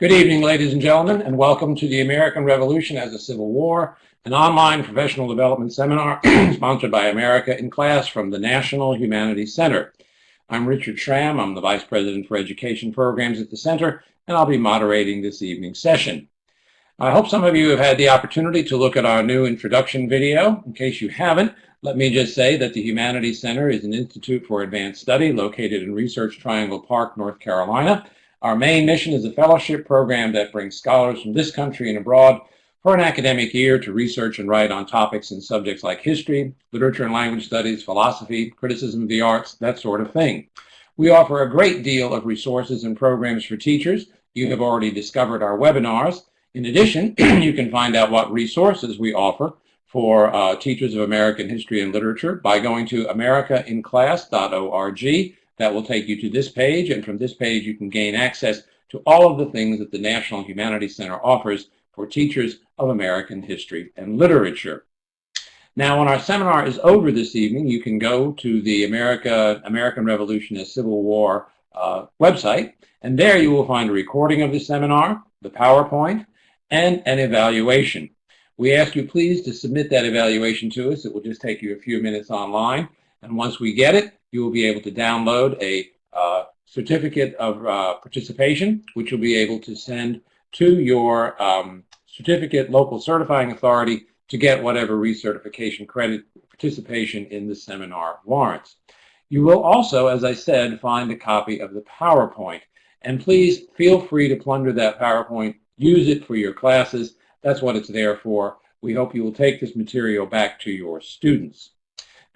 Good evening, ladies and gentlemen, and welcome to the American Revolution as a Civil War, an online professional development seminar sponsored by America in Class from the National Humanities Center. I'm Richard Schramm. I'm the Vice President for Education Programs at the Center, and I'll be moderating this evening's session. I hope some of you have had the opportunity to look at our new introduction video. In case you haven't, let me just say that the Humanities Center is an institute for advanced study located in Research Triangle Park, North Carolina. Our main mission is a fellowship program that brings scholars from this country and abroad for an academic year to research and write on topics and subjects like history, literature and language studies, philosophy, criticism of the arts, that sort of thing. We offer a great deal of resources and programs for teachers. You have already discovered our webinars. In addition, you can find out what resources we offer for teachers of American history and literature by going to americainclass.org. That will take you to this page, and from this page you can gain access to all of the things that the National Humanities Center offers for teachers of American history and literature. Now, when our seminar is over this evening, you can go to the American Revolution as Civil War website, and there you will find a recording of the seminar, the PowerPoint, and an evaluation. We ask you please to submit that evaluation to us. It will just take you a few minutes online, and once we get it, you will be able to download a certificate of participation, which you'll be able to send to your certificate local certifying authority to get whatever recertification credit participation in the seminar warrants. You will also, as I said, find a copy of the PowerPoint, and please feel free to plunder that PowerPoint. Use it for your classes. That's what it's there for. We hope you will take this material back to your students.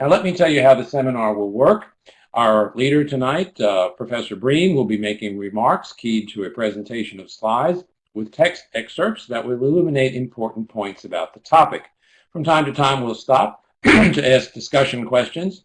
Now, let me tell you how the seminar will work. Our leader tonight, Professor Breen, will be making remarks keyed to a presentation of slides with text excerpts that will illuminate important points about the topic. From time to time, we'll stop to ask discussion questions,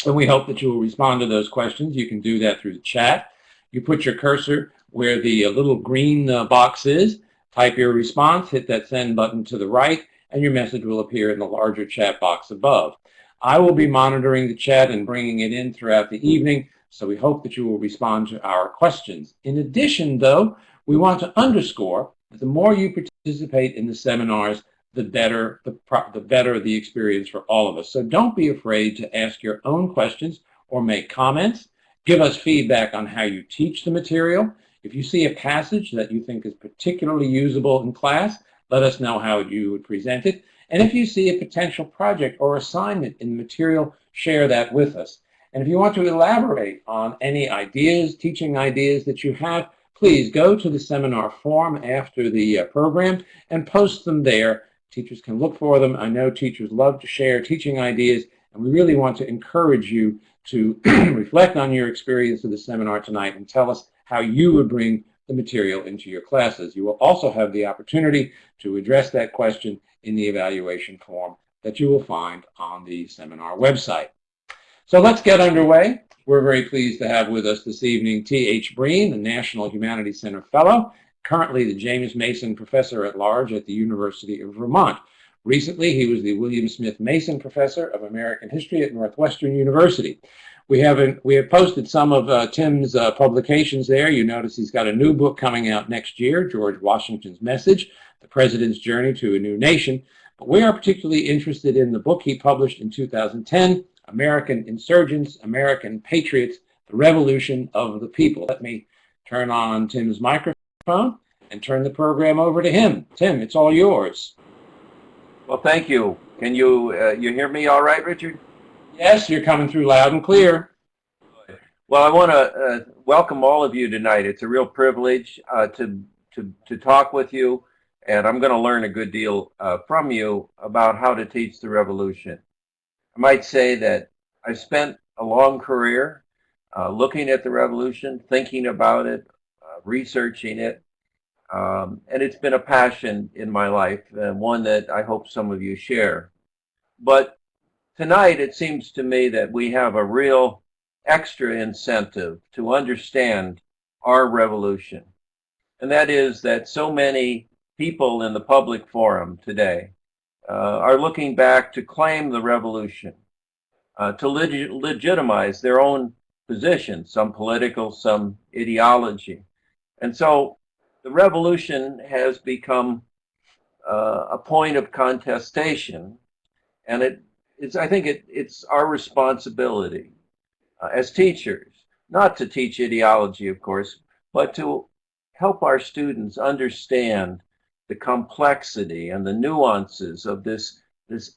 and we hope that you will respond to those questions. You can do that through the chat. You put your cursor where the little green box is, type your response, hit that send button to the right, and your message will appear in the larger chat box above. I will be monitoring the chat and bringing it in throughout the evening, so we hope that you will respond to our questions. In addition, though, we want to underscore that the more you participate in the seminars, the better the experience for all of us. So don't be afraid to ask your own questions or make comments. Give us feedback on how you teach the material. If you see a passage that you think is particularly usable in class, let us know how you would present it. And if you see a potential project or assignment in the material, share that with us. And if you want to elaborate on any ideas, teaching ideas that you have, please go to the seminar forum after the program and post them there. Teachers can look for them. I know teachers love to share teaching ideas, and we really want to encourage you to reflect on your experience of the seminar tonight and tell us how you would bring the material into your classes. You will also have the opportunity to address that question in the evaluation form that you will find on the seminar website. So let's get underway. We're very pleased to have with us this evening T.H. Breen, the National Humanities Center Fellow, currently the James Mason Professor at Large at the University of Vermont. Recently, he was the William Smith Mason Professor of American History at Northwestern University. We have posted some of Tim's publications there. You notice he's got a new book coming out next year, George Washington's Message, The President's Journey to a New Nation. But we are particularly interested in the book he published in 2010, American Insurgents, American Patriots, The Revolution of the People. Let me turn on Tim's microphone and turn the program over to him. Tim, it's all yours. Well, thank you. Can you hear me all right, Richard? Yes, you're coming through loud and clear. Well, I want to welcome all of you tonight. It's a real privilege to talk with you, and I'm going to learn a good deal from you about how to teach the revolution. I might say that I've spent a long career looking at the revolution, thinking about it, researching it, and it's been a passion in my life, and one that I hope some of you share. But tonight, it seems to me that we have a real extra incentive to understand our revolution. And that is that so many people in the public forum today are looking back to claim the revolution, to legitimize their own position, some political, some ideology. And so the revolution has become a point of contestation, and I think it's our responsibility as teachers, not to teach ideology, of course, but to help our students understand the complexity and the nuances of this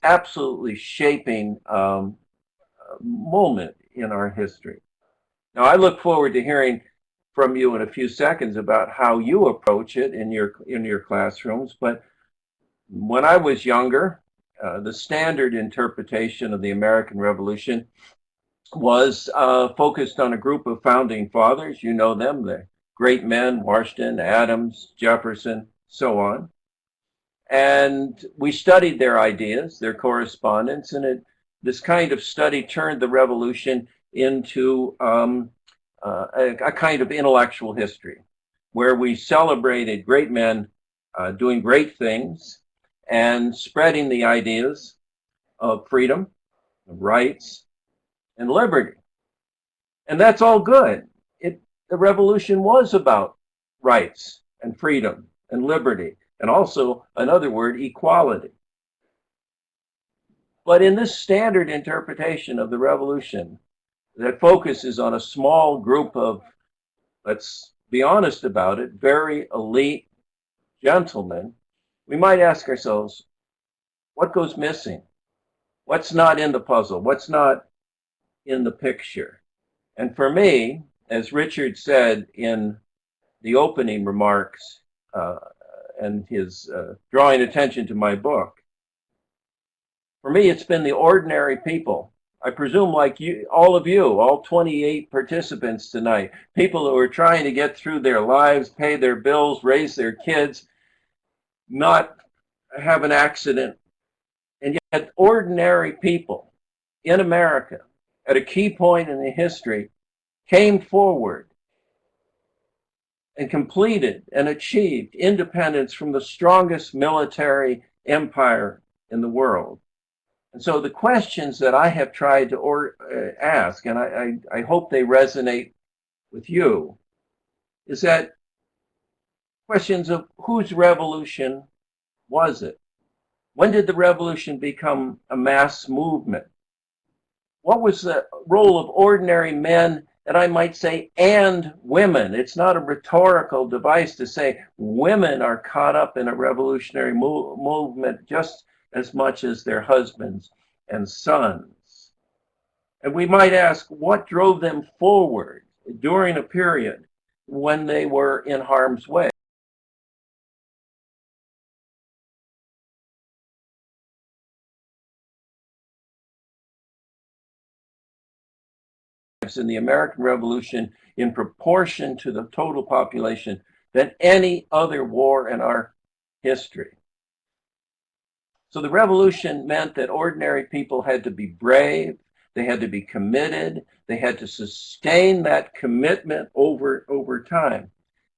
absolutely shaping moment in our history. Now, I look forward to hearing from you in a few seconds about how you approach it in your classrooms. But when I was younger, the standard interpretation of the American Revolution was focused on a group of founding fathers. You know them, the great men, Washington, Adams, Jefferson, so on. And we studied their ideas, their correspondence, and this kind of study turned the revolution into a kind of intellectual history where we celebrated great men doing great things and spreading the ideas of freedom, of rights, and liberty. And that's all good. The revolution was about rights and freedom and liberty, and also, another word, equality. But in this standard interpretation of the revolution that focuses on a small group of, let's be honest about it, very elite gentlemen, we might ask ourselves, what goes missing? What's not in the puzzle? What's not in the picture? And for me, as Richard said in the opening remarks and his drawing attention to my book, for me, it's been the ordinary people. I presume like you, all 28 participants tonight, people who are trying to get through their lives, pay their bills, raise their kids, not have an accident, and yet ordinary people in America at a key point in the history came forward and completed and achieved independence from the strongest military empire in the world. And so the questions that I have tried to ask, and I hope they resonate with you, is that questions of whose revolution was it? When did the revolution become a mass movement? What was the role of ordinary men, and I might say, and women? It's not a rhetorical device to say women are caught up in a revolutionary movement just as much as their husbands and sons. And we might ask, what drove them forward during a period when they were in harm's way? In the American Revolution in proportion to the total population than any other war in our history. So the revolution meant that ordinary people had to be brave, they had to be committed, they had to sustain that commitment over time.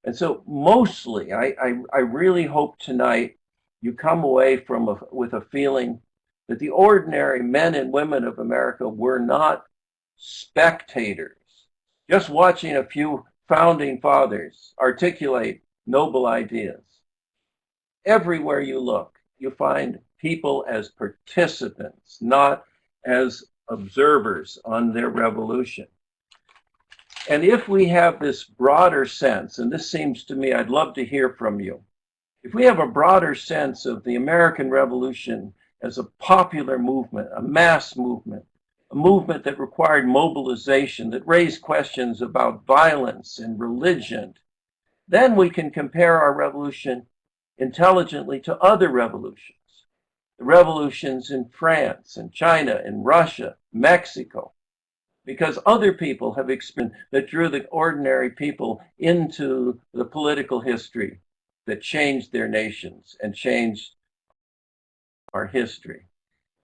And so mostly, I really hope tonight you come away with a feeling that the ordinary men and women of America were not spectators, just watching a few founding fathers articulate noble ideas. Everywhere you look, you find people as participants, not as observers on their revolution. And if we have this broader sense, and this seems to me, I'd love to hear from you, if we have a broader sense of the American Revolution as a popular movement, a mass movement, a movement that required mobilization, that raised questions about violence and religion, then we can compare our revolution intelligently to other revolutions. The revolutions in France and China and Russia, Mexico, because other people have experienced that drew the ordinary people into the political history that changed their nations and changed our history.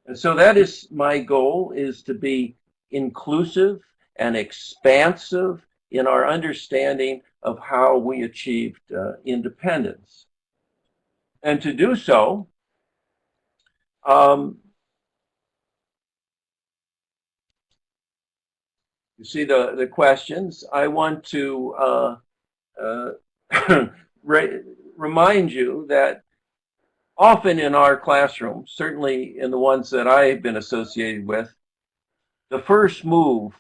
And so that is my goal, is to be inclusive and expansive in our understanding of how we achieved independence. And to do so, you see the questions. I want to remind you that often in our classrooms, certainly in the ones that I've been associated with, the first move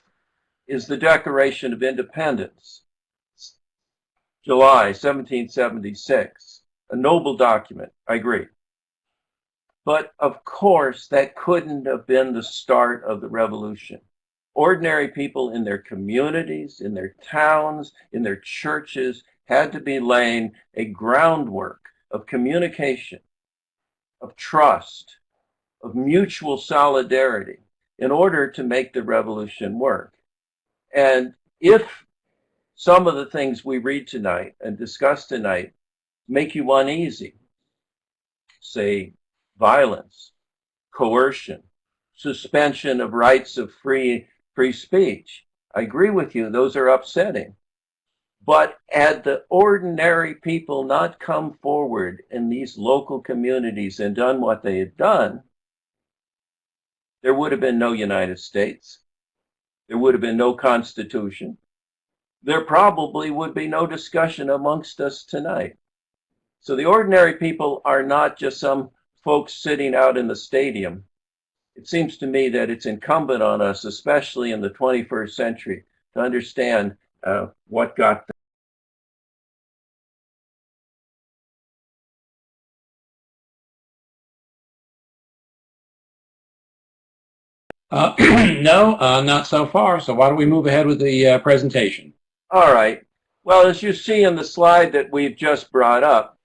is the Declaration of Independence, July 1776, a noble document, I agree. But of course, that couldn't have been the start of the revolution. Ordinary people in their communities, in their towns, in their churches had to be laying a groundwork of communication, of trust, of mutual solidarity in order to make the revolution work. And if some of the things we read tonight and discuss tonight make you uneasy, say violence, coercion, suspension of rights of free speech, I agree with you, those are upsetting. But had the ordinary people not come forward in these local communities and done what they had done, there would have been no United States. There would have been no Constitution. There probably would be no discussion amongst us tonight. So the ordinary people are not just some folks sitting out in the stadium. It seems to me that it's incumbent on us, especially in the 21st century, to understand what got them. No, not so far. So why don't we move ahead with the presentation? All right. Well, as you see in the slide that we've just brought up,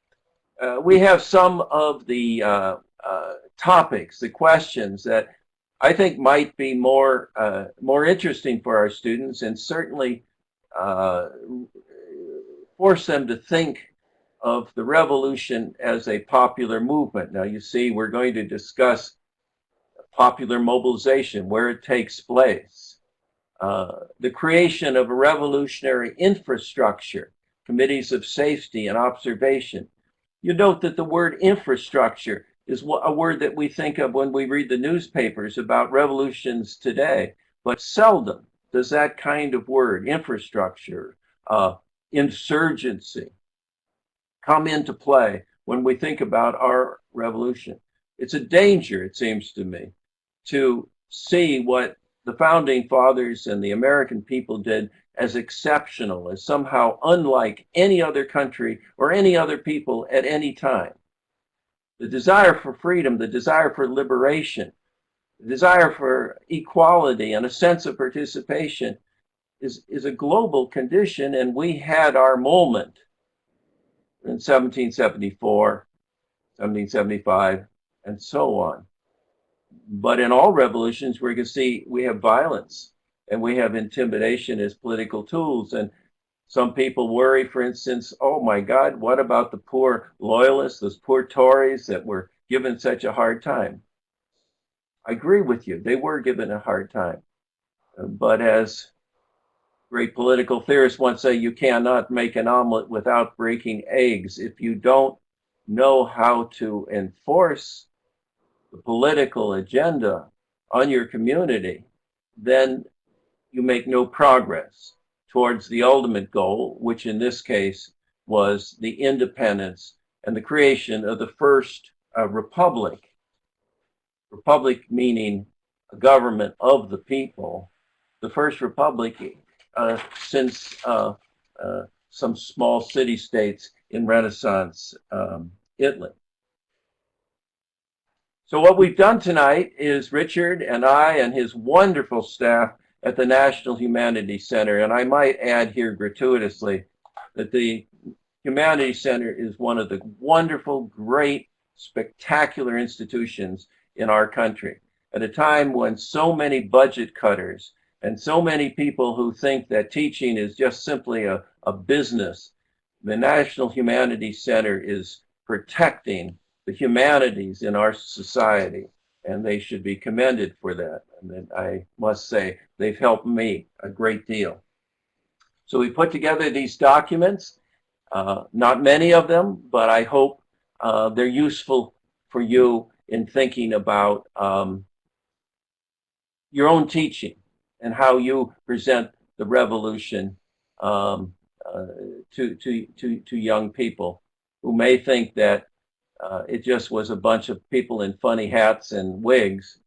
we have some of the topics, the questions that I think might be more interesting for our students, and certainly force them to think of the revolution as a popular movement. Now, you see, we're going to discuss popular mobilization, where it takes place, the creation of a revolutionary infrastructure, committees of safety and observation. You note that the word infrastructure is a word that we think of when we read the newspapers about revolutions today, but seldom does that kind of word, infrastructure, insurgency, come into play when we think about our revolution. It's a danger, it seems to me, to see what the founding fathers and the American people did as exceptional, as somehow unlike any other country or any other people at any time. The desire for freedom, the desire for liberation, the desire for equality and a sense of participation is a global condition, and we had our moment in 1774, 1775, and so on. But in all revolutions, we're going to see we have violence and we have intimidation as political tools. And some people worry, for instance, oh my God, what about the poor loyalists, those poor Tories that were given such a hard time? I agree with you. They were given a hard time. But as great political theorists once say, you cannot make an omelet without breaking eggs. If you don't know how to enforce the political agenda on your community, then you make no progress towards the ultimate goal, which in this case was the independence and the creation of the first republic. Republic meaning a government of the people. The first republic since some small city-states in Renaissance Italy. So what we've done tonight is Richard and I and his wonderful staff at the National Humanities Center, and I might add here gratuitously that the Humanities Center is one of the wonderful, great, spectacular institutions in our country. At a time when so many budget cutters and so many people who think that teaching is just simply a business, the National Humanities Center is protecting the humanities in our society, and they should be commended for that. And I must say, they've helped me a great deal. So we put together these documents, not many of them, but I hope they're useful for you in thinking about your own teaching and how you present the revolution to young people who may think that it just was a bunch of people in funny hats and wigs,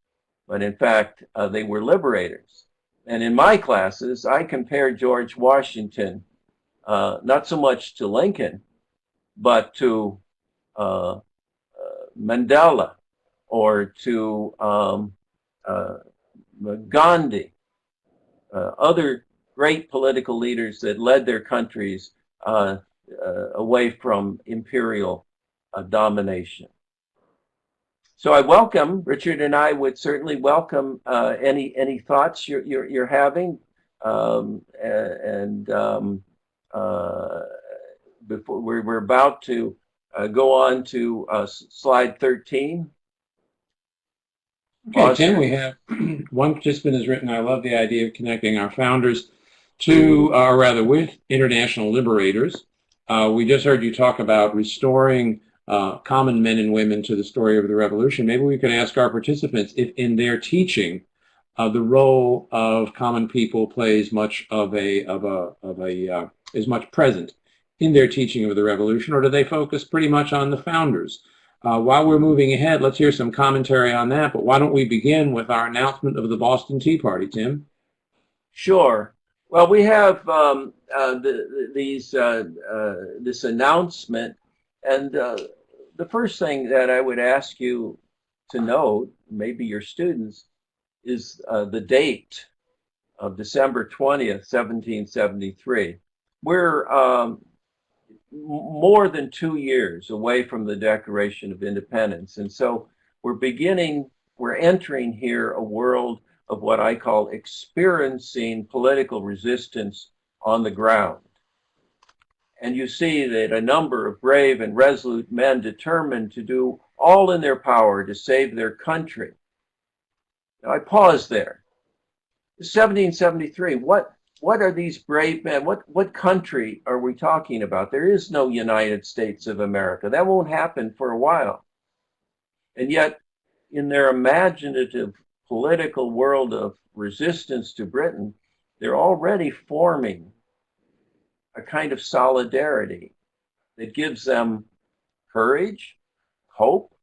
but in fact, they were liberators. And in my classes, I compared George Washington not so much to Lincoln, but to uh, Mandela or to Gandhi, other great political leaders that led their countries away from imperial domination. So I welcome, Richard and I would certainly welcome any thoughts you're having, before we're about to go on to slide 13. Okay, Tim, we have one participant has written, I love the idea of connecting our founders to, or rather with international liberators. We just heard you talk about restoring common men and women to the story of the revolution. Maybe we can ask our participants if in their teaching the role of common people plays much is much present in their teaching of the revolution, or do they focus pretty much on the founders? While we're moving ahead, let's hear some commentary on that, but why don't we begin with our announcement of the Boston Tea Party, Tim? Sure. Well, we have this announcement, and the first thing that I would ask you to note, maybe your students, is the date of December 20th, 1773. We're more than 2 years away from the Declaration of Independence. And so we're entering here a world of what I call experiencing political resistance on the ground. And you see that a number of brave and resolute men determined to do all in their power to save their country. Now, I pause there. 1773, what are these brave men? What country are we talking about? There is no United States of America. That won't happen for a while. And yet, in their imaginative political world of resistance to Britain, they're already forming a kind of solidarity that gives them courage, hope.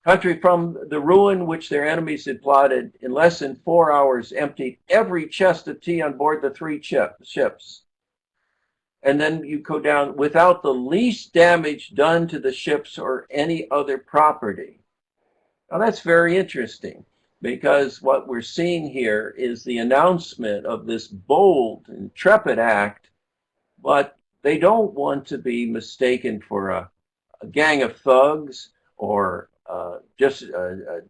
Country from the ruin which their enemies had plotted, in less than 4 hours emptied every chest of tea on board the 3 ships. And then you go down without the least damage done to the ships or any other property. Now that's very interesting, because what we're seeing here is the announcement of this bold, intrepid act, but they don't want to be mistaken for a gang of thugs or just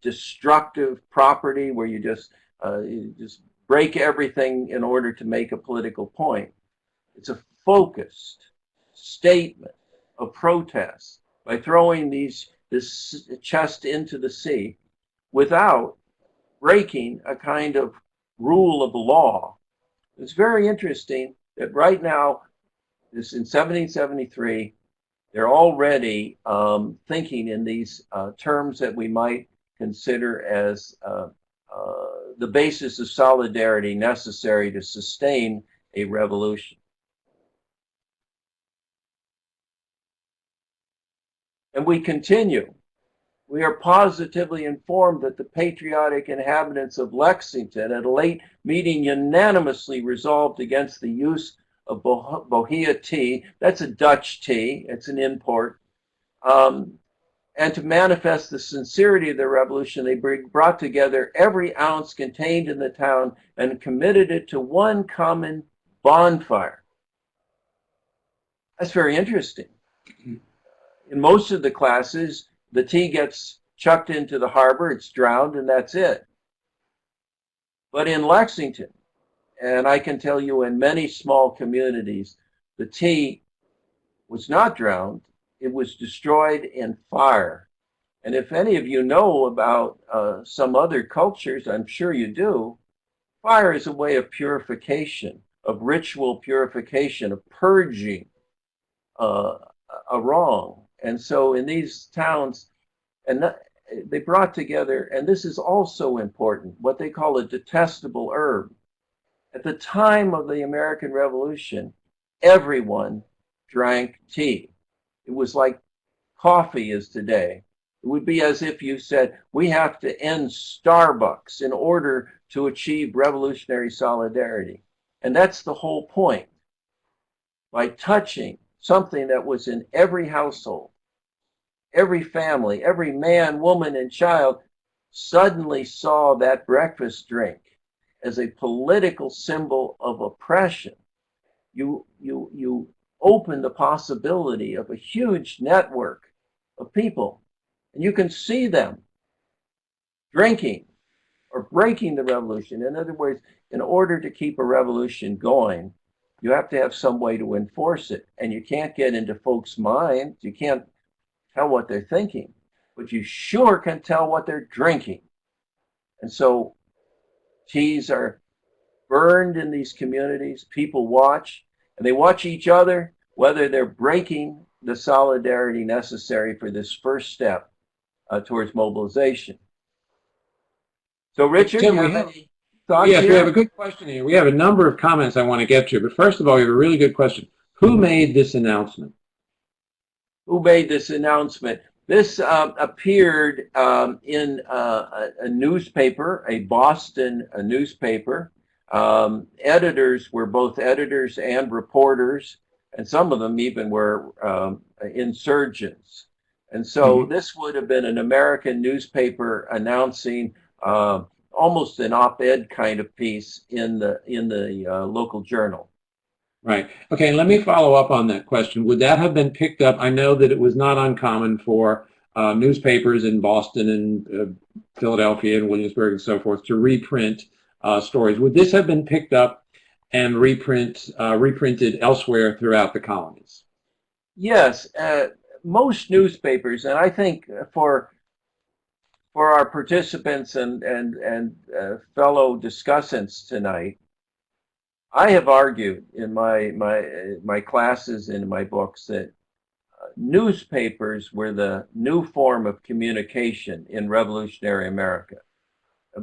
destructive property where you just break everything in order to make a political point. It's a focused statement of protest by throwing this chest into the sea without breaking a kind of rule of law. It's very interesting that right now, this in 1773, they're already thinking in these terms that we might consider as the basis of solidarity necessary to sustain a revolution. And we continue. We are positively informed that the patriotic inhabitants of Lexington at a late meeting unanimously resolved against the use of Bohea tea. That's a Dutch tea. It's an import. And to manifest the sincerity of the revolution, they brought together every ounce contained in the town and committed it to one common bonfire. That's very interesting. In most of the classes, the tea gets chucked into the harbor, it's drowned, and that's it. But in Lexington, and I can tell you in many small communities, the tea was not drowned, it was destroyed in fire. And if any of you know about some other cultures, I'm sure you do, fire is a way of purification, of ritual purification, of purging a wrong. And so in these towns, they brought together, and this is also important, what they call a detestable herb. At the time of the American Revolution, everyone drank tea. It was like coffee is today. It would be as if you said, we have to end Starbucks in order to achieve revolutionary solidarity. And that's the whole point. By touching something that was in every household, every family, every man, woman, and child suddenly saw that breakfast drink as a political symbol of oppression. You open the possibility of a huge network of people, and you can see them drinking or breaking the revolution. In other words, in order to keep a revolution going, you have to have some way to enforce it, and you can't get into folks' minds. You can't tell what they're thinking, but you sure can tell what they're drinking. And so teas are burned in these communities. People watch, and they watch each other, whether they're breaking the solidarity necessary for this first step towards mobilization. So, Richard, Tim, you we have have, any thoughts yes, we have a here? good question here. We have a number of comments I want to get to, but first of all, we have a really good question. Who made this announcement? Who made this announcement? This appeared in a newspaper, a Boston newspaper. Editors were both editors and reporters, and some of them even were insurgents. And so this would have been an American newspaper announcing almost an op-ed kind of piece in the local journal. Right. Okay, let me follow up on that question. Would that have been picked up? I know that it was not uncommon for newspapers in Boston and Philadelphia and Williamsburg and so forth to reprint stories. Would this have been picked up and reprinted elsewhere throughout the colonies? Yes, most newspapers, and I think for our participants and fellow discussants tonight, I have argued in my classes and in my books that newspapers were the new form of communication in revolutionary America.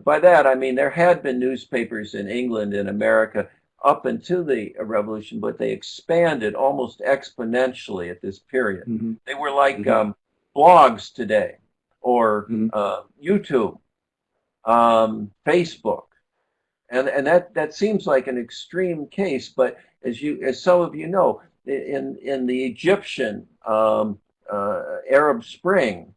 By that, I mean there had been newspapers in England and America up until the revolution, but they expanded almost exponentially at this period. They were like blogs today, or YouTube, Facebook. And that seems like an extreme case, but as some of you know, in the Egyptian Arab Spring,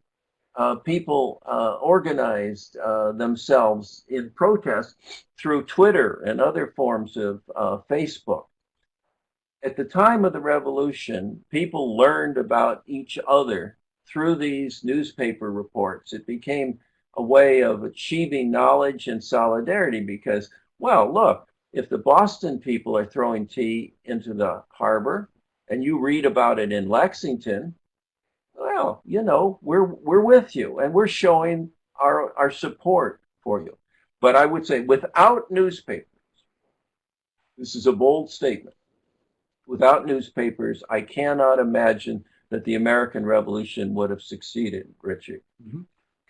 people organized themselves in protest through Twitter and other forms of Facebook. At the time of the revolution, people learned about each other through these newspaper reports. It became a way of achieving knowledge and solidarity because, well, look, if the Boston people are throwing tea into the harbor and you read about it in Lexington, well, you know, we're with you and we're showing our support for you. But I would say without newspapers, this is a bold statement, without newspapers, I cannot imagine that the American Revolution would have succeeded, Richard.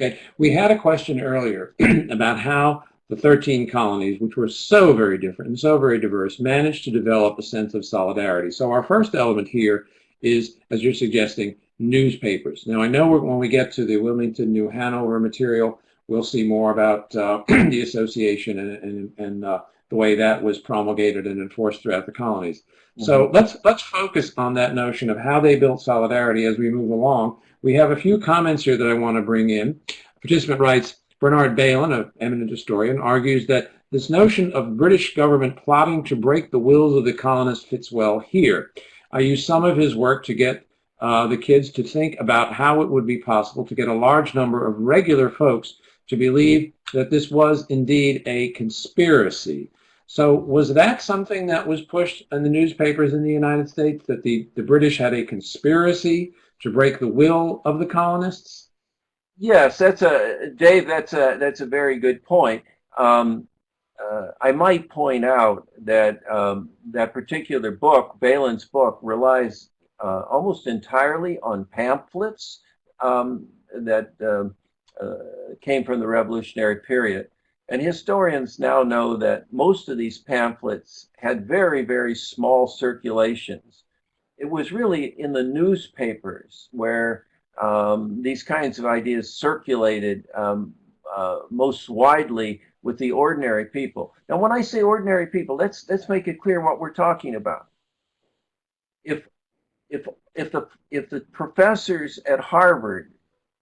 Okay, we had a question earlier about how the 13 colonies, which were so very different and so very diverse, managed to develop a sense of solidarity. So our first element here is, as you're suggesting, newspapers. Now, I know when we get to the Wilmington, New Hanover material, we'll see more about the association and the way that was promulgated and enforced throughout the colonies. So let's focus on that notion of how they built solidarity as we move along. We have a few comments here that I want to bring in. A participant writes, Bernard Balin, an eminent historian, argues that this notion of British government plotting to break the wills of the colonists fits well here. I use some of his work to get the kids to think about how it would be possible to get a large number of regular folks to believe that this was indeed a conspiracy. So was that something that was pushed in the newspapers in the United States, that the British had a conspiracy to break the will of the colonists? Yes, Dave. That's a very good point. I might point out that that particular book, Balin's book, relies almost entirely on pamphlets that came from the Revolutionary period. And historians now know that most of these pamphlets had very, very small circulations. It was really in the newspapers where these kinds of ideas circulated most widely with the ordinary people. Now, when I say ordinary people, let's make it clear what we're talking about. If if the professors at Harvard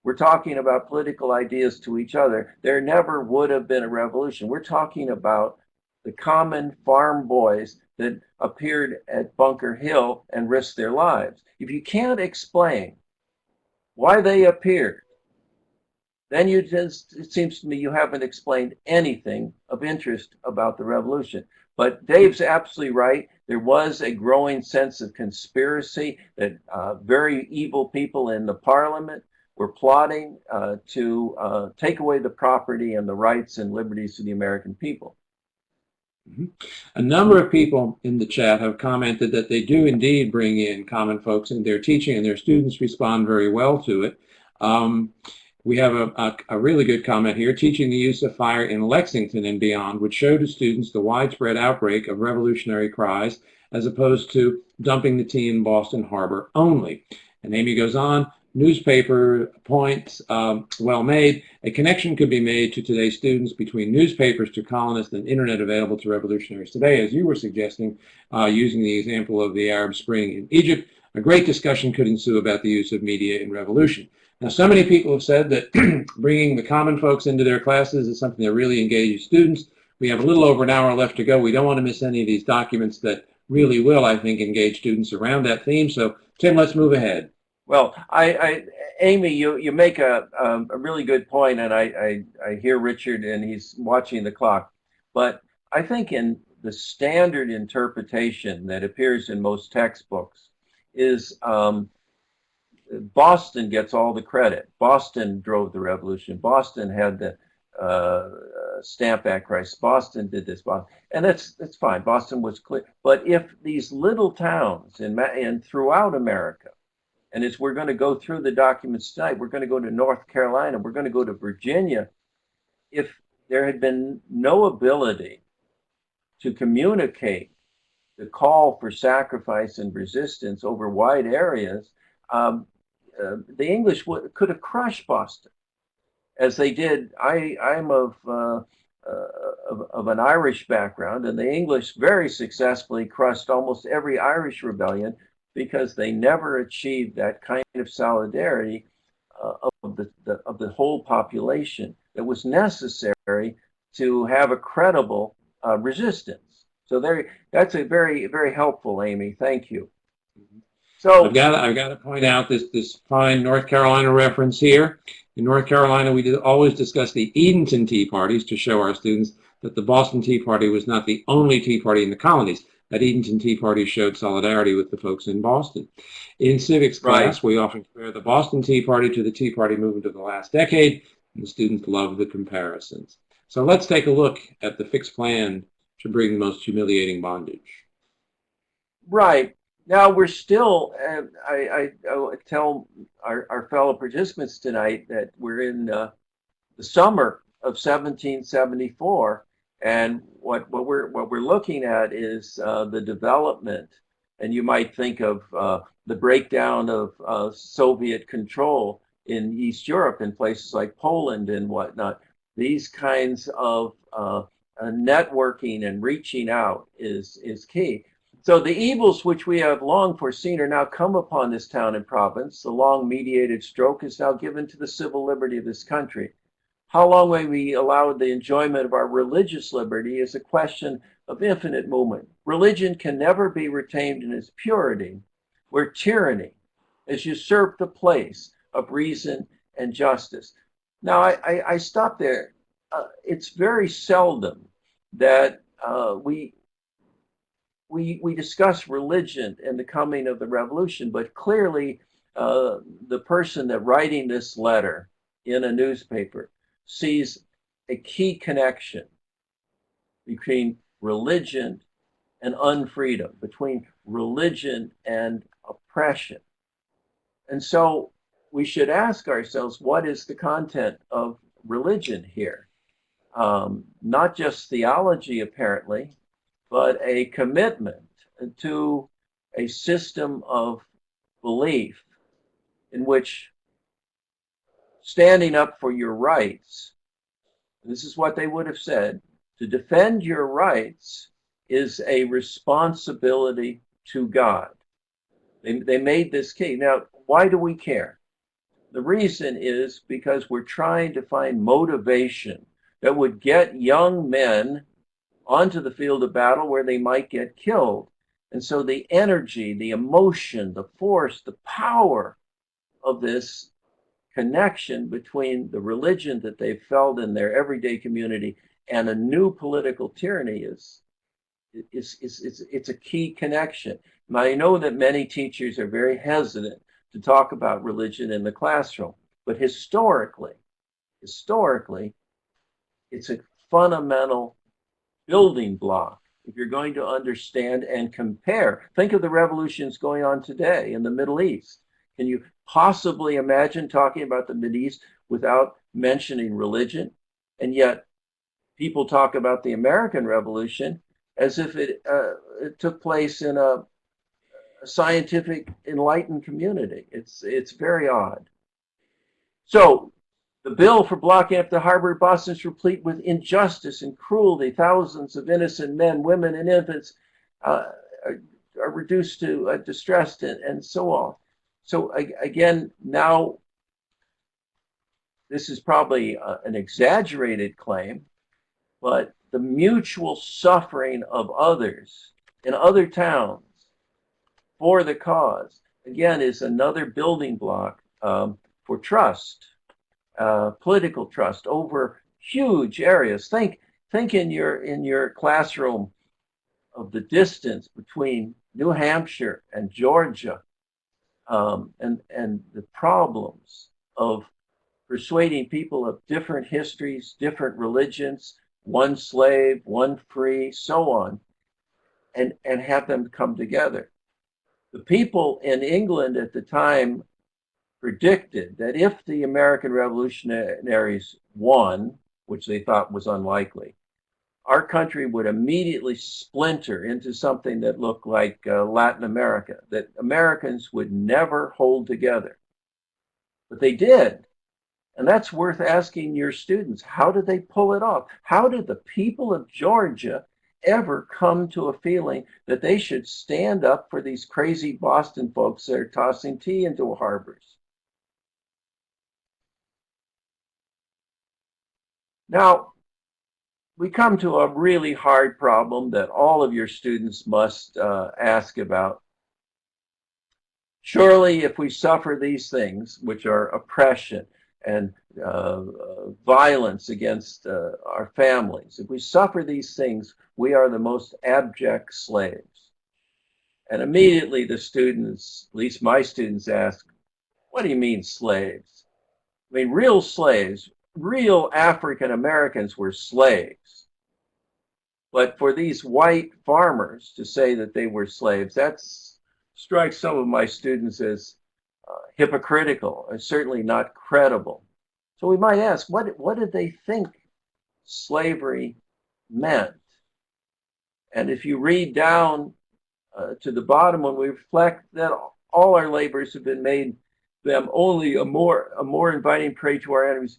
were talking about political ideas to each other, there never would have been a revolution. We're talking about the common farm boys that appeared at Bunker Hill and risked their lives. If you can't explain why they appeared, then it seems to me you haven't explained anything of interest about the revolution. But Dave's absolutely right. There was a growing sense of conspiracy that very evil people in the parliament were plotting to take away the property and the rights and liberties of the American people. A number of people in the chat have commented that they do indeed bring in common folks in their teaching, and their students respond very well to it. We have a really good comment here. Teaching the use of fire in Lexington and beyond would show to students the widespread outbreak of revolutionary cries as opposed to dumping the tea in Boston Harbor only. And Amy goes on, newspaper points well made. A connection could be made to today's students between newspapers to colonists and internet available to revolutionaries today, as you were suggesting, using the example of the Arab Spring in Egypt. A great discussion could ensue about the use of media in revolution. Now, so many people have said that bringing the common folks into their classes is something that really engages students. We have a little over an hour left to go. We don't want to miss any of these documents that really will, I think, engage students around that theme. So, Tim, let's move ahead. Well, Amy, you make a really good point, and I hear Richard, and he's watching the clock. But I think in the standard interpretation that appears in most textbooks is Boston gets all the credit. Boston drove the revolution. Boston had the Stamp Act crisis. Boston did this. And that's fine. Boston was clear. But if these little towns in throughout America, and as we're going to go through the documents tonight, we're going to go to North Carolina, we're going to go to Virginia. If there had been no ability to communicate the call for sacrifice and resistance over wide areas, the English could have crushed Boston, as they did. I'm of an Irish background, and the English very successfully crushed almost every Irish rebellion because they never achieved that kind of solidarity of the whole population that was necessary to have a credible resistance. So that's a very, very helpful, Amy. Thank you. So I've got to point out this fine North Carolina reference here. In North Carolina, we always discuss the Edenton Tea Parties to show our students that the Boston Tea Party was not the only Tea Party in the colonies. That Edenton Tea Party showed solidarity with the folks in Boston. In civics class, we often compare the Boston Tea Party to the Tea Party movement of the last decade, and the students love the comparisons. So let's take a look at the fixed plan to bring the most humiliating bondage. Right. Now we're still, I tell our fellow participants tonight that we're in the summer of 1774, and what we're looking at is the development, and you might think of the breakdown of Soviet control in East Europe, in places like Poland and whatnot. These kinds of networking and reaching out is key. So the evils which we have long foreseen are now come upon this town and province. The long mediated stroke is now given to the civil liberty of this country. How long may we allow the enjoyment of our religious liberty is a question of infinite moment. Religion can never be retained in its purity, where tyranny has usurped the place of reason and justice. Now, I stop there. It's very seldom that we discuss religion and the coming of the revolution, but clearly the person that writing this letter in a newspaper sees a key connection between religion and unfreedom, between religion and oppression. And so we should ask ourselves, what is the content of religion here? not just theology apparently, but a commitment to a system of belief in which standing up for your rights, this is what they would have said, to defend your rights is a responsibility to God. They made this key. Now, why do we care? The reason is because we're trying to find motivation that would get young men onto the field of battle where they might get killed. And so the energy, the emotion, the force, the power of this connection between the religion that they've felt in their everyday community and a new political tyranny is it's a key connection. Now, I know that many teachers are very hesitant to talk about religion in the classroom, but historically, it's a fundamental building block if you're going to understand and compare. Think of the revolutions going on today in the Middle East. Can you possibly imagine talking about the Middle East without mentioning religion? And yet people talk about the American Revolution as if it took place in a scientific, enlightened community. It's very odd. So the bill for blocking up the harbor of Boston is replete with injustice and cruelty. Thousands of innocent men, women, and infants are reduced to distress and so on. So again, now this is probably an exaggerated claim, but the mutual suffering of others in other towns for the cause, again, is another building block for trust, political trust over huge areas. Think in your classroom of the distance between New Hampshire and Georgia, and the problems of persuading people of different histories, different religions, one slave, one free, so on, and have them come together. The people in England at the time predicted that if the American revolutionaries won, which they thought was unlikely, our country would immediately splinter into something that looked like Latin America, that Americans would never hold together. But they did. And that's worth asking your students. How did they pull it off? How did the people of Georgia ever come to a feeling that they should stand up for these crazy Boston folks that are tossing tea into harbors? Now, we come to a really hard problem that all of your students must ask about. Surely, if we suffer these things, which are oppression and violence against our families, if we suffer these things, we are the most abject slaves. And immediately the students, at least my students, ask, what do you mean slaves? I mean, real slaves, real African Americans were slaves. But for these white farmers to say that they were slaves, that strikes some of my students as hypocritical and certainly not credible. So we might ask, what did they think slavery meant? And if you read down to the bottom, when we reflect that all our labors have been made them only a more inviting prey to our enemies,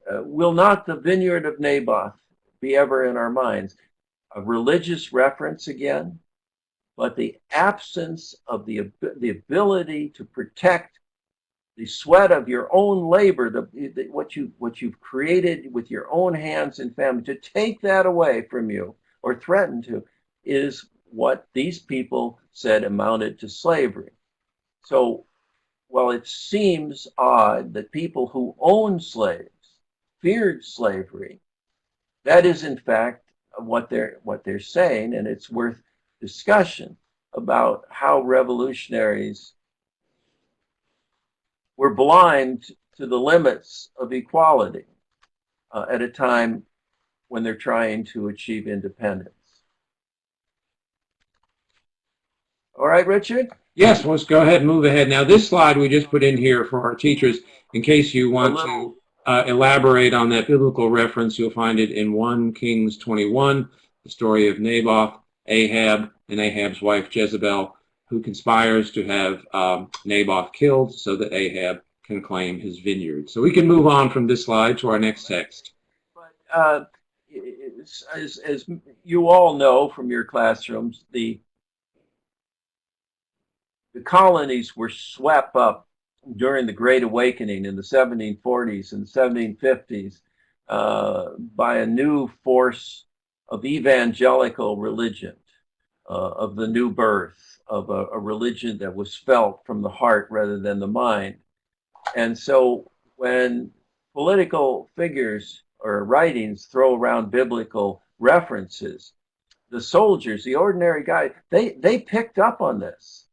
will not the vineyard of Naboth be ever in our minds? A religious reference again, but the absence of the ability to protect the sweat of your own labor, what you've created with your own hands and family, to take that away from you or threaten to, is what these people said amounted to slavery. So while it seems odd that people who owned slaves feared slavery, that is in fact what they're saying, and it's worth discussion about how revolutionaries were blind to the limits of equality at a time when they're trying to achieve independence. All right, Richard? Yes, let's go ahead and move ahead. Now, this slide we just put in here for our teachers in case you want to elaborate on that biblical reference, you'll find it in 1 Kings 21, the story of Naboth, Ahab, and Ahab's wife Jezebel, who conspires to have Naboth killed so that Ahab can claim his vineyard. So we can move on from this slide to our next text. But as you all know from your classrooms, the colonies were swept up during the Great Awakening in the 1740s and 1750s by a new force of evangelical religion, of the new birth, of a religion that was felt from the heart rather than the mind. And so when political figures or writings throw around biblical references, the soldiers, the ordinary guy, they picked up on this.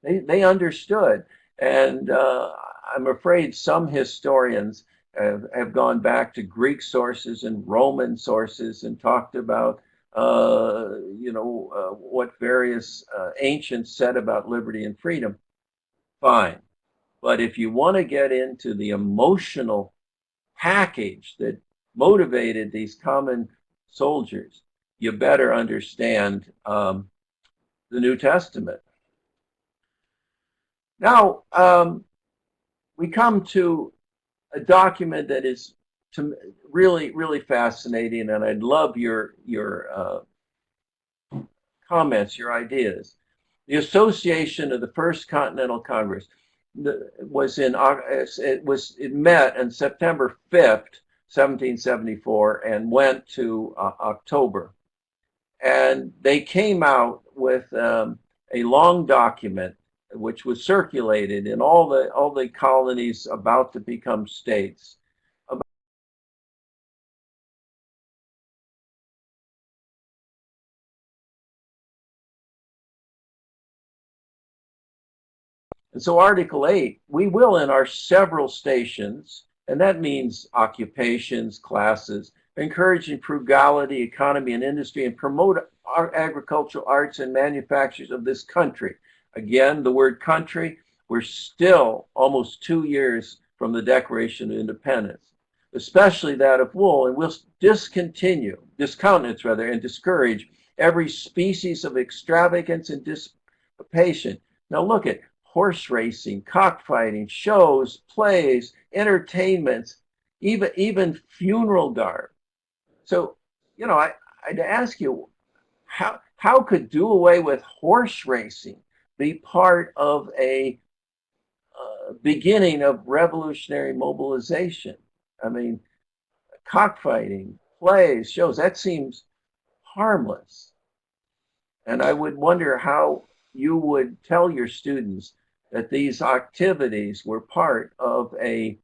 They understood. And I'm afraid some historians have gone back to Greek sources and Roman sources and talked about, what various ancients said about liberty and freedom. Fine. But if you want to get into the emotional package that motivated these common soldiers, you better understand the New Testament. Now, we come to a document that is really, really fascinating, and I'd love your comments, your ideas. The Association of the First Continental Congress it met on September 5th, 1774, and went to October. And they came out with a long document which was circulated in all the colonies about to become states. And so Article 8, we will in our several stations, and that means occupations, classes, encouraging frugality, economy, and industry, and promote our agricultural arts and manufactures of this country. Again, the word country, we're still almost 2 years from the Declaration of Independence, especially that of wool, and we'll discountenance and discourage every species of extravagance and dissipation. Now look at horse racing, cockfighting, shows, plays, entertainments, even funeral garb. So, I'd ask you, how could do away with horse racing be part of a beginning of revolutionary mobilization? I mean, cockfighting, plays, shows, that seems harmless. And I would wonder how you would tell your students that these activities were part of a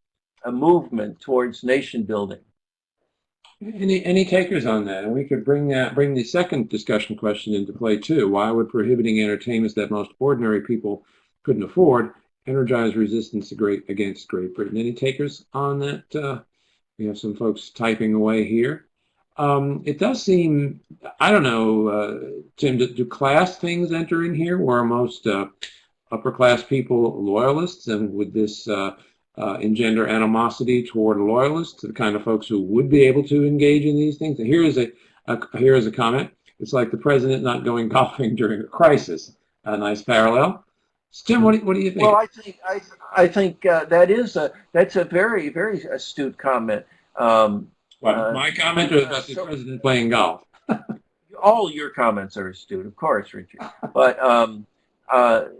movement towards nation building. Any takers on that? And we could bring the second discussion question into play too. Why would prohibiting entertainments that most ordinary people couldn't afford energize resistance against Great Britain? Any takers on that? We have some folks typing away here. It does seem, I don't know, Tim, do class things enter in here? Were most upper class people loyalists, and would this engender animosity toward loyalists, the kind of folks who would be able to engage in these things? Here is a comment. It's like the president not going golfing during a crisis. A nice parallel. Tim, what do you think? Well, I think that's a very, very astute comment. My comment is about the president playing golf. All your comments are astute, of course, Richard. But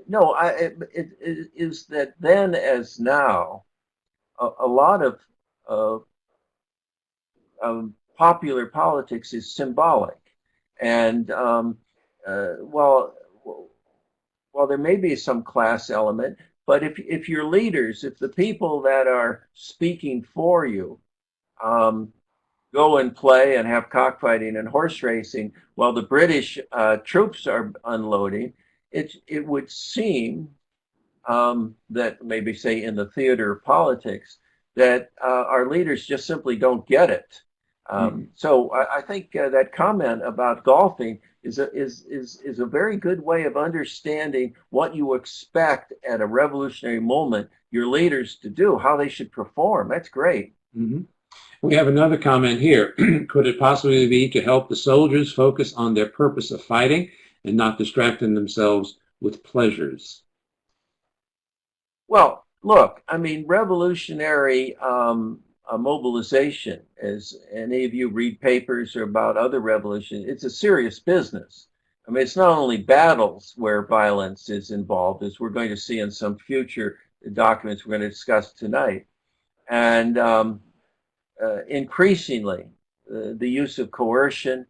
no, it is that then as now, a lot of popular politics is symbolic, and while there may be some class element, but if your leaders, if the people that are speaking for you, go and play and have cockfighting and horse racing while the British troops are unloading, it would seem that maybe, say, in the theater of politics, that our leaders just simply don't get it. So I think that comment about golfing is a very good way of understanding what you expect at a revolutionary moment your leaders to do, how they should perform. That's great. Mhm. We have another comment here. Could it possibly be to help the soldiers focus on their purpose of fighting and not distracting themselves with pleasures? Well, look, I mean, revolutionary mobilization, as any of you read papers or about other revolutions, it's a serious business. I mean, it's not only battles where violence is involved, as we're going to see in some future documents we're going to discuss tonight. And increasingly, the use of coercion,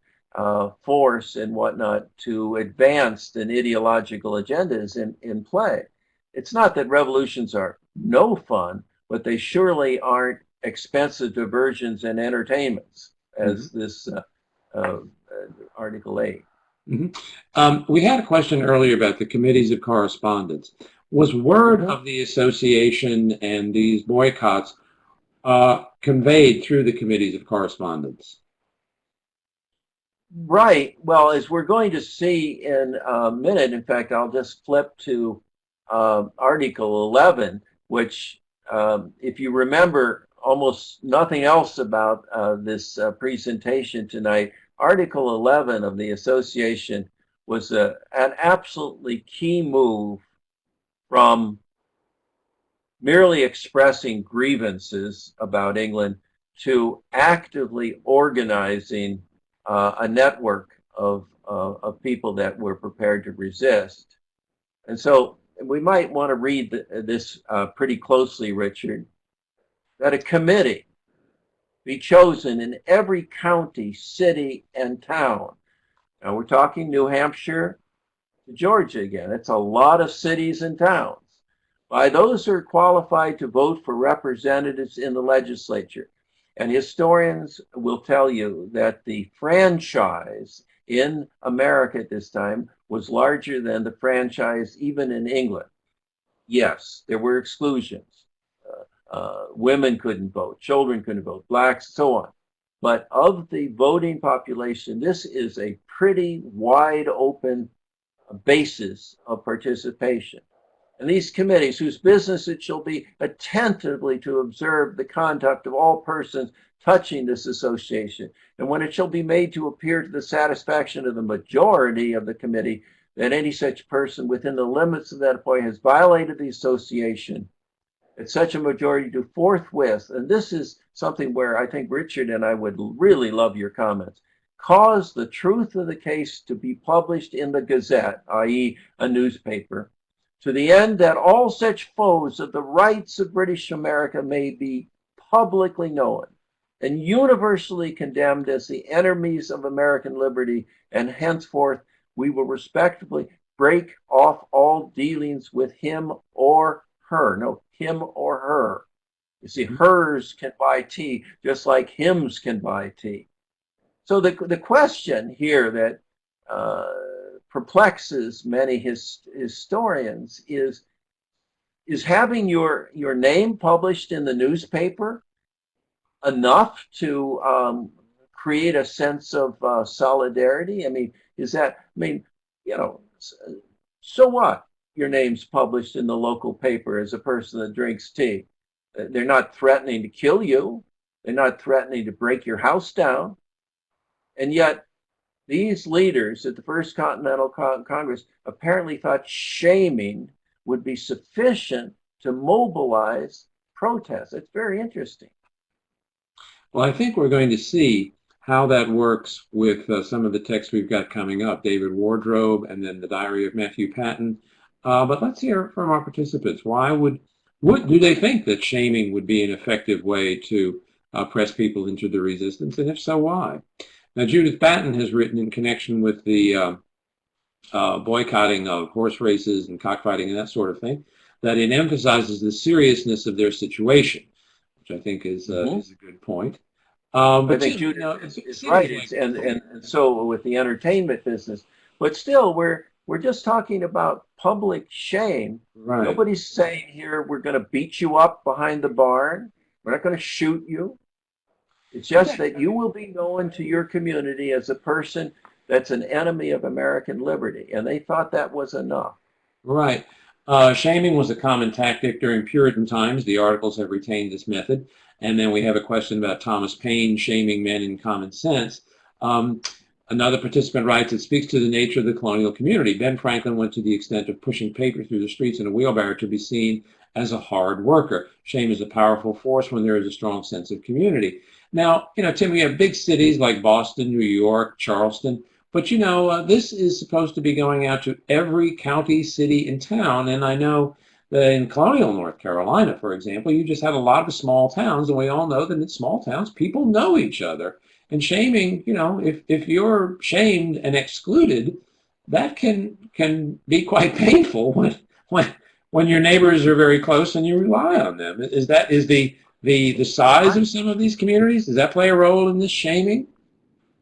force, and whatnot to advance an ideological agenda is in play. It's not that revolutions are no fun, but they surely aren't expensive diversions and entertainments, as this uh, Article 8. We had a question earlier about the committees of correspondence. Was word Mhm. of the association and these boycotts conveyed through the committees of correspondence? Right. Well, as we're going to see in a minute, in fact, I'll just flip to Article 11, which, if you remember almost nothing else about this presentation tonight, Article 11 of the association was an absolutely key move from merely expressing grievances about England to actively organizing a network of people that were prepared to resist. And so we might want to read this pretty closely, Richard, that a committee be chosen in every county, city, and town. Now we're talking New Hampshire to Georgia again. It's a lot of cities and towns by those who are qualified to vote for representatives in the legislature. And historians will tell you that the franchise in America at this time was larger than the franchise even in England. Yes, there were exclusions. Women couldn't vote, children couldn't vote, blacks, so on. But of the voting population, this is a pretty wide open basis of participation. And these committees, whose business it shall be attentively to observe the conduct of all persons touching this association, and when it shall be made to appear to the satisfaction of the majority of the committee that any such person within the limits of that point has violated the association, that such a majority do forthwith, and this is something where I think Richard and I would really love your comments, cause the truth of the case to be published in the Gazette, i.e., a newspaper, to the end that all such foes of the rights of British America may be publicly known and universally condemned as the enemies of American liberty, and henceforth we will respectfully break off all dealings with him or her. No, him or her. You see, hers can buy tea just like hims can buy tea. So the question here that perplexes many historians is having your name published in the newspaper enough to create a sense of solidarity? I mean, is that, I mean, you know, so what? Your name's published in the local paper as a person that drinks tea. They're not threatening to kill you. They're not threatening to break your house down. And yet, these leaders at the First Continental Congress apparently thought shaming would be sufficient to mobilize protests. It's very interesting. Well, I think we're going to see how that works with some of the texts we've got coming up, David Wardrobe and then the Diary of Matthew Patten. But let's hear from our participants. What do they think that shaming would be an effective way to press people into the resistance? And if so, why? Now, Judith Batten has written in connection with the boycotting of horse races and cockfighting and that sort of thing, that it emphasizes the seriousness of their situation, which I think is a good point. I But think still, Judith is right. It's, and so with the entertainment business, but still, we're just talking about public shame. right. Nobody's saying here we're going to beat you up behind the barn. We're not going to shoot you. It's just that you will be known to your community as a person that's an enemy of American liberty, and they thought that was enough. Right. Shaming was a common tactic during Puritan times. The articles have retained this method. And then we have a question about Thomas Paine shaming men in common sense. Um, Another participant writes, it speaks to the nature of the colonial community. Ben Franklin went to the extent of pushing paper through the streets in a wheelbarrow to be seen as a hard worker. Shame is a powerful force when there is a strong sense of community. Now, Tim, we have big cities like Boston, New York, Charleston, but this is supposed to be going out to every county, city, and town. And I know that in colonial North Carolina, for example, you just had a lot of small towns, and we all know that in small towns, people know each other. And shaming, if you're shamed and excluded, that can be quite painful when your neighbors are very close and you rely on them. Is the size of some of these communities, does that play a role in this shaming?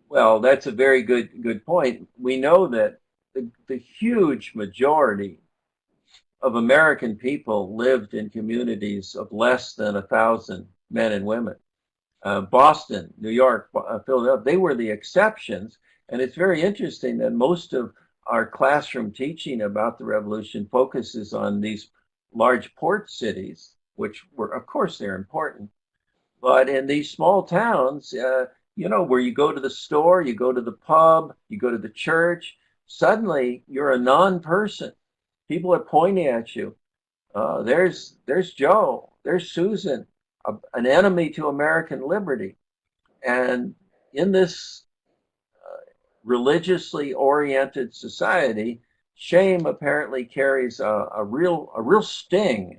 Well, that's a very good point. We know that the huge majority of American people lived in communities of less than 1,000 men and women. Boston, New York, Philadelphia, they were the exceptions. And it's very interesting that most of our classroom teaching about the revolution focuses on these large port cities, which were, of course, they're important. But in these small towns, where you go to the store, you go to the pub, you go to the church, suddenly you're a non-person. People are pointing at you. There's Joe, there's Susan, an enemy to American liberty. And in this religiously oriented society, shame apparently carries a real sting.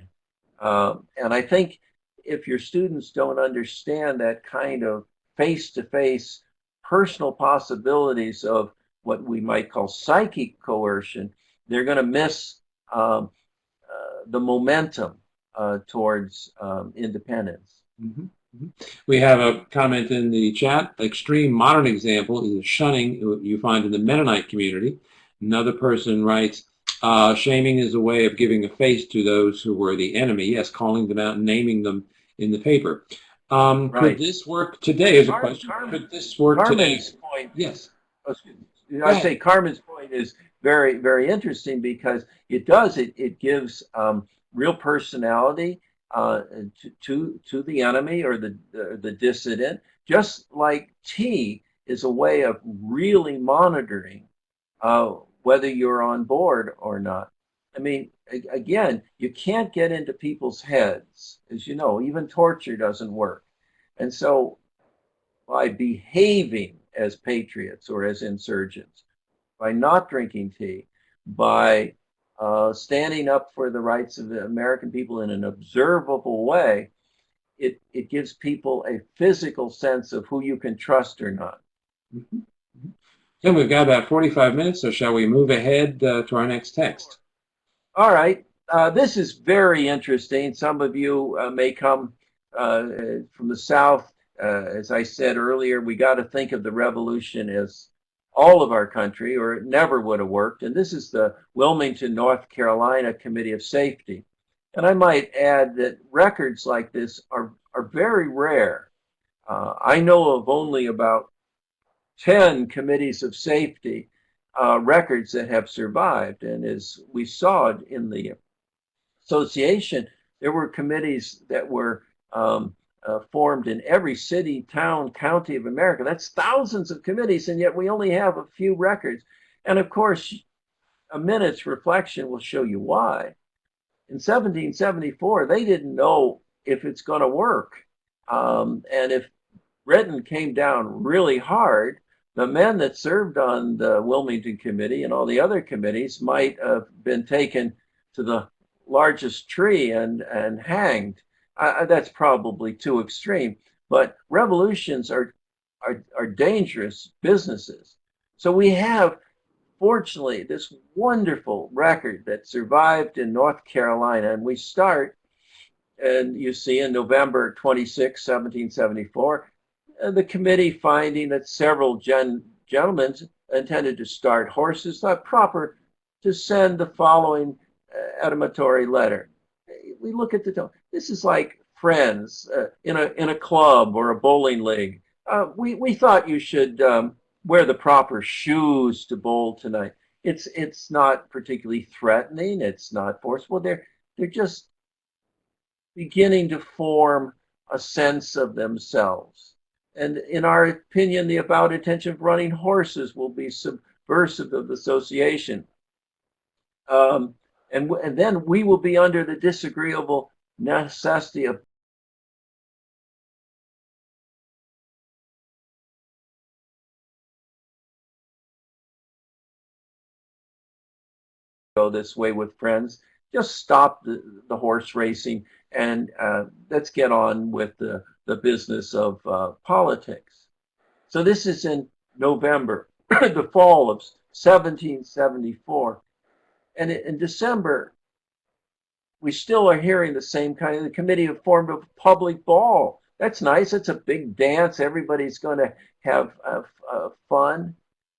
And I think if your students don't understand that kind of face-to-face personal possibilities of what we might call psychic coercion, they're going to miss the momentum towards independence. Mm-hmm. Mm-hmm. We have a comment in the chat. Extreme modern example is the shunning you find in the Mennonite community. Another person writes, shaming is a way of giving a face to those who were the enemy. Yes, calling them out and naming them in the paper. Right. Could this work today is a question. Could this work today? Point, yes. I say Carmen's point is very, very interesting because it gives real personality to the enemy or the dissident, just like tea is a way of really monitoring whether you're on board or not. I mean, again, you can't get into people's heads, as you know, even torture doesn't work. And so by behaving as patriots or as insurgents, by not drinking tea, by standing up for the rights of the American people in an observable way, it gives people a physical sense of who you can trust or not. Mm-hmm. Mm-hmm. So we've got about 45 minutes, so shall we move ahead to our next text? All right. This is very interesting. Some of you may come from the South. As I said earlier, we got to think of the revolution as all of our country, or it never would have worked. And this is the Wilmington, North Carolina Committee of Safety. And I might add that records like this are very rare. I know of only about 10 committees of safety records that have survived. And as we saw in the association, there were committees that were formed in every city, town, county of America. That's thousands of committees, and yet we only have a few records. And of course, a minute's reflection will show you why. In 1774, they didn't know if it's going to work. And if Britain came down really hard, the men that served on the Wilmington Committee and all the other committees might have been taken to the largest tree and hanged. That's probably too extreme, but revolutions are dangerous businesses. So we have, fortunately, this wonderful record that survived in North Carolina, and we start, and you see in November 26, 1774, the committee finding that several gentlemen intended to start horses, thought proper to send the following admonitory letter. We look at this is like friends in a club or a bowling league. We thought you should wear the proper shoes to bowl tonight. it's not particularly threatening. It's not forceful. They're just beginning to form a sense of themselves. And in our opinion, the about intention of running horses will be subversive of association. And then we will be under the disagreeable necessity of go this way with friends. Just stop the horse racing and let's get on with the business of politics. So this is in November, the fall of 1774. And in December, we still are hearing the same kind of, the committee have formed a public ball. That's nice. It's a big dance. Everybody's going to have fun.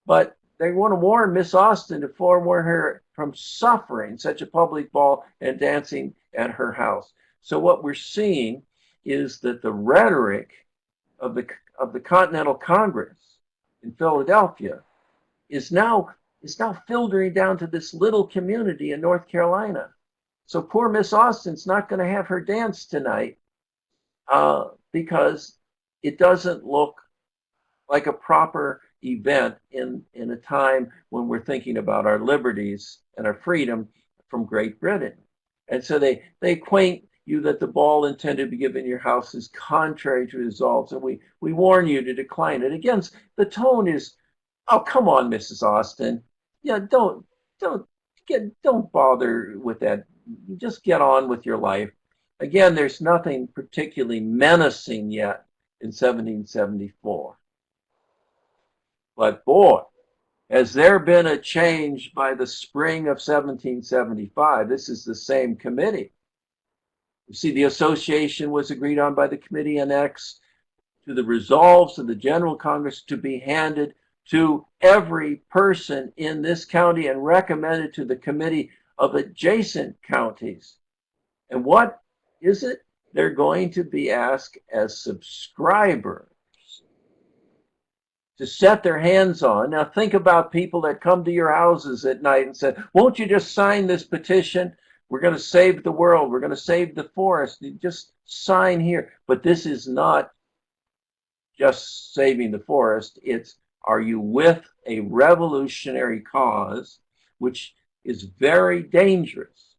But they want to warn Miss Austen to forewarn her from suffering such a public ball and dancing at her house. So what we're seeing is that the rhetoric of the Continental Congress in Philadelphia is now filtering down to this little community in North Carolina. So poor Miss Austen's not going to have her dance tonight because it doesn't look like a proper event in a time when we're thinking about our liberties and our freedom from Great Britain. And so they acquaint you that the ball intended to be given in your house is contrary to resolves, and we warn you to decline it. Again, the tone is, oh, come on, Mrs. Austen. Yeah, don't bother with that. Just get on with your life. Again, there's nothing particularly menacing yet in 1774. But boy, has there been a change by the spring of 1775. This is the same committee. You see, the association was agreed on by the committee annexed to the resolves of the General Congress to be handed to every person in this county and recommended to the committee of adjacent counties. And what is it? They're going to be asked as subscribers to set their hands on. Now think about people that come to your houses at night and say, won't you just sign this petition? We're going to save the world. We're going to save the forest. You just sign here. But this is not just saving the forest. It's, are you with a revolutionary cause, which is very dangerous?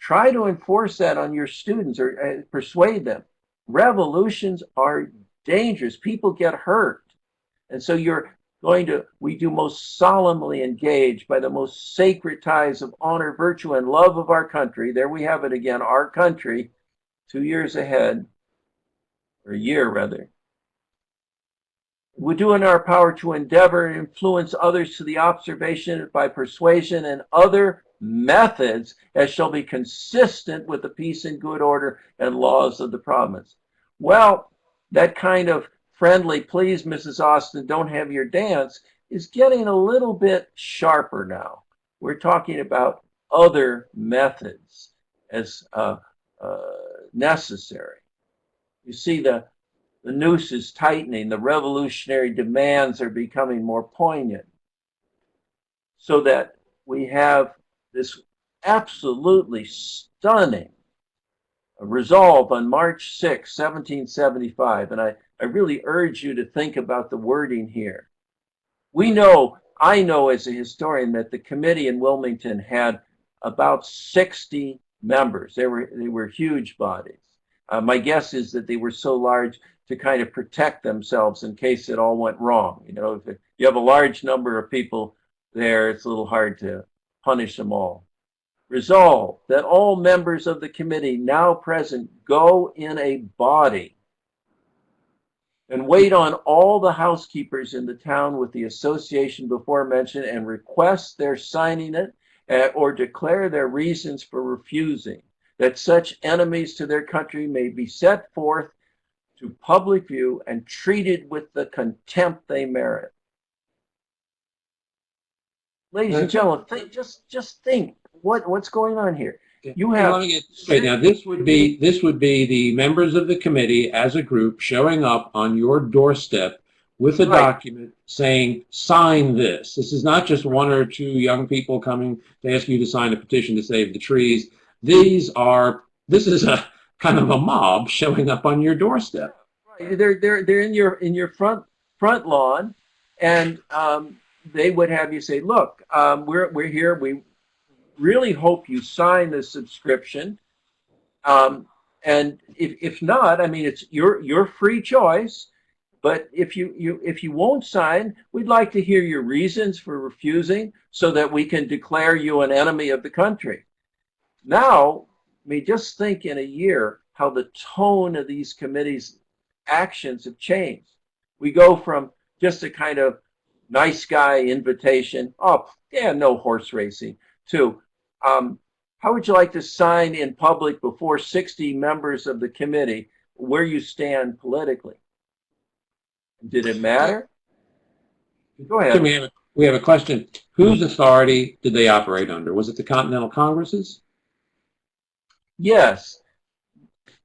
Try to enforce that on your students or persuade them. Revolutions are dangerous. People get hurt. And so we do most solemnly engage by the most sacred ties of honor, virtue, and love of our country. There we have it again, our country, 2 years ahead, or a year rather. We do in our power to endeavor and influence others to the observation by persuasion and other methods as shall be consistent with the peace and good order and laws of the province. Well, that kind of friendly, please, Mrs. Austen, don't have your dance, is getting a little bit sharper now. We're talking about other methods as necessary. You see, the noose is tightening. The revolutionary demands are becoming more poignant. So that we have this absolutely stunning resolve on March 6, 1775. And I really urge you to think about the wording here. I know as a historian that the committee in Wilmington had about 60 members. They were huge bodies. My guess is that they were so large to kind of protect themselves in case it all went wrong. You know, if you have a large number of people there, it's a little hard to punish them all. Resolve that all members of the committee now present go in a body and wait on all the housekeepers in the town with the association before mentioned and request their signing it or declare their reasons for refusing, that such enemies to their country may be set forth to public view and treated with the contempt they merit. Ladies and gentlemen, just think what's going on here. You have. Let me get straight now. This would be the members of the committee as a group showing up on your doorstep with a Right. document saying, sign this. This is not just one or two young people coming to ask you to sign a petition to save the trees. This is a kind of a mob showing up on your doorstep. Right. They're in your front lawn, and they would have you say, "Look, we're here. We really hope you sign the subscription. Um, and if not, I mean, it's your free choice. But if you won't sign, we'd like to hear your reasons for refusing, so that we can declare you an enemy of the country." Now, I mean, just think in a year how the tone of these committees' actions have changed. We go from just a kind of nice guy invitation, oh, yeah, no horse racing, to how would you like to sign in public before 60 members of the committee where you stand politically? Did it matter? Go Tim, ahead. we have a question. Whose authority did they operate under? Was it the Continental Congresses? Yes,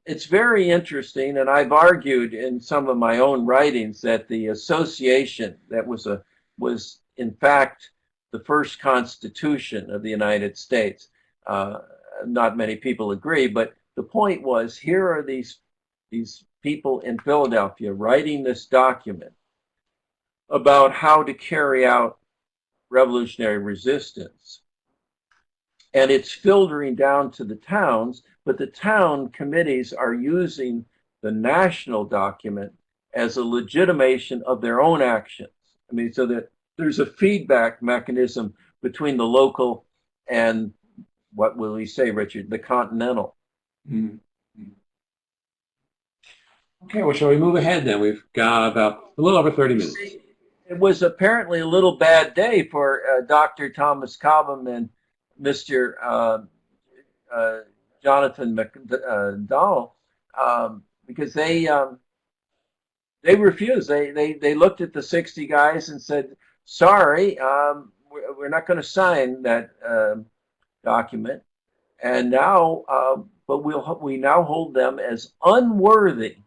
it's very interesting, and I've argued in some of my own writings that the association that was in fact the first Constitution of the United States. Uh, Not many people agree, but the point was, here are these people in Philadelphia writing this document about how to carry out revolutionary resistance, and it's filtering down to the towns, but the town committees are using the national document as a legitimation of their own actions. I mean, so that there's a feedback mechanism between the local and, what will we say, Richard, the continental. Mm-hmm. Okay, well, shall we move ahead then? We've got about a little over 30 minutes. It was apparently a little bad day for Dr. Thomas Cobham and Mr. Jonathan McDowell, because they refused. They looked at the 60 guys and said, "Sorry, we're not going to sign that document." And now, but we now hold them as unworthy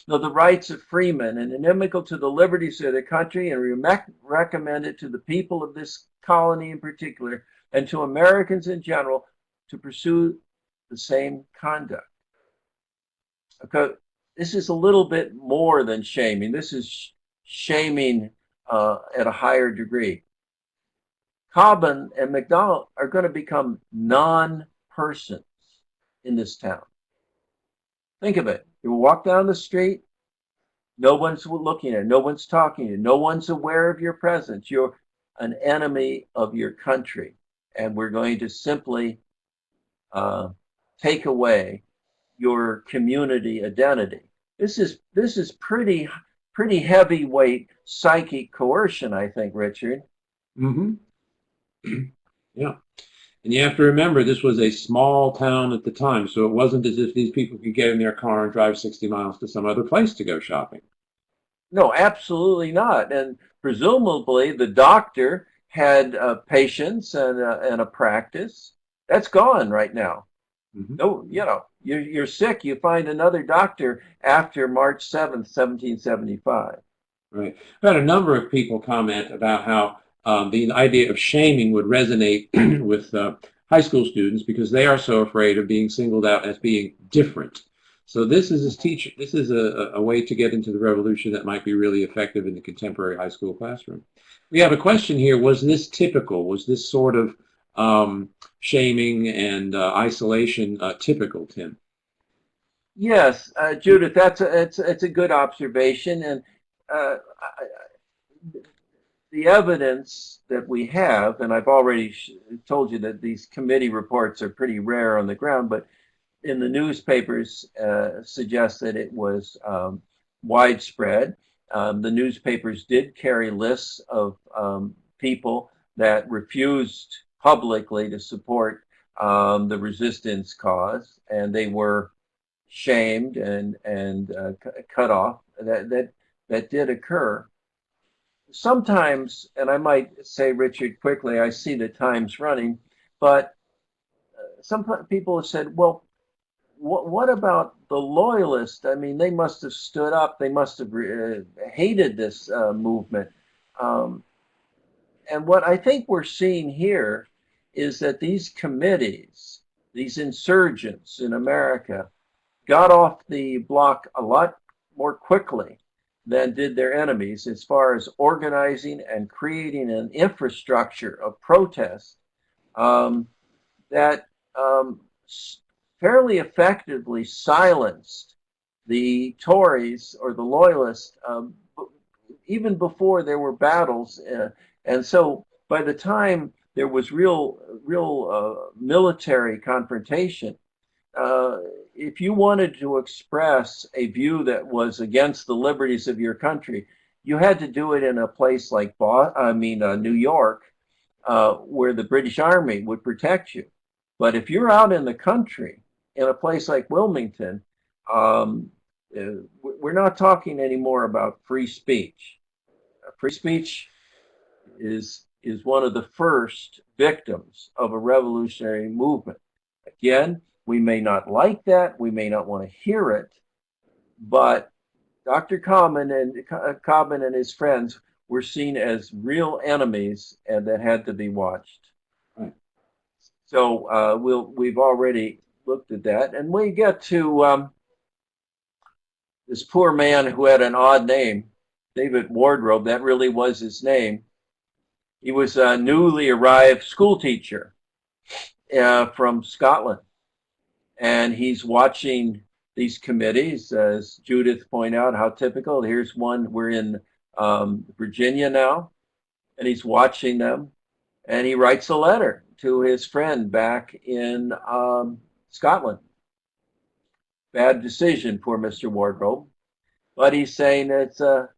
of the rights of freemen and inimical to the liberties of the country, and we recommend it to the people of this colony in particular, and to Americans in general, to pursue the same conduct. Okay, this is a little bit more than shaming. This is shaming at a higher degree. Cobham and McDonald are going to become non-persons in this town. Think of it. You walk down the street, no one's looking at it, no one's talking to you, no one's aware of your presence. You're an enemy of your country, and we're going to simply take away your community identity. This is pretty heavyweight psychic coercion, I think, Richard. Mm-hmm. Yeah. And you have to remember, this was a small town at the time, so it wasn't as if these people could get in their car and drive 60 miles to some other place to go shopping. No, absolutely not. And presumably the doctor had patients and a practice. That's gone right now. Mm-hmm. No, you're sick, you find another doctor after March 7th, 1775. Right. I've had a number of people comment about how the idea of shaming would resonate with high school students because they are so afraid of being singled out as being different. So this is a way to get into the revolution that might be really effective in the contemporary high school classroom. We have a question here. Was this typical? Was this sort of shaming and isolation typical, Tim? Yes, Judith, it's a good observation, and uh, the evidence that we have, and I've already told you that these committee reports are pretty rare on the ground, but in the newspapers suggest that it was widespread. The newspapers did carry lists of people that refused publicly to support the resistance cause, and they were shamed and cut off. That did occur. Sometimes, and I might say, Richard, quickly, I see the time's running, but some people have said, well, what about the loyalists? I mean, they must have stood up. They must have hated this movement. Um, and what I think we're seeing here is that these committees, these insurgents in America, got off the block a lot more quickly than did their enemies as far as organizing and creating an infrastructure of protest um, that fairly effectively silenced the Tories or the Loyalists even before there were battles. And so by the time there was real military confrontation, if you wanted to express a view that was against the liberties of your country, you had to do it in a place like New York, where the British Army would protect you. But if you're out in the country, in a place like Wilmington, um, we're not talking anymore about free speech. Free speech is one of the first victims of a revolutionary movement. Again, we may not like that, we may not want to hear it, but Dr. Common and his friends were seen as real enemies and that had to be watched. Right. So we've already looked at that, and we get to this poor man who had an odd name, David Wardrobe. That really was his name. He was a newly arrived school teacher from Scotland, and he's watching these committees, as Judith pointed out, how typical. Here's one, we're in Virginia now, and he's watching them, and he writes a letter to his friend back in Scotland. Bad decision, poor Mr. Wardrobe. But he's saying that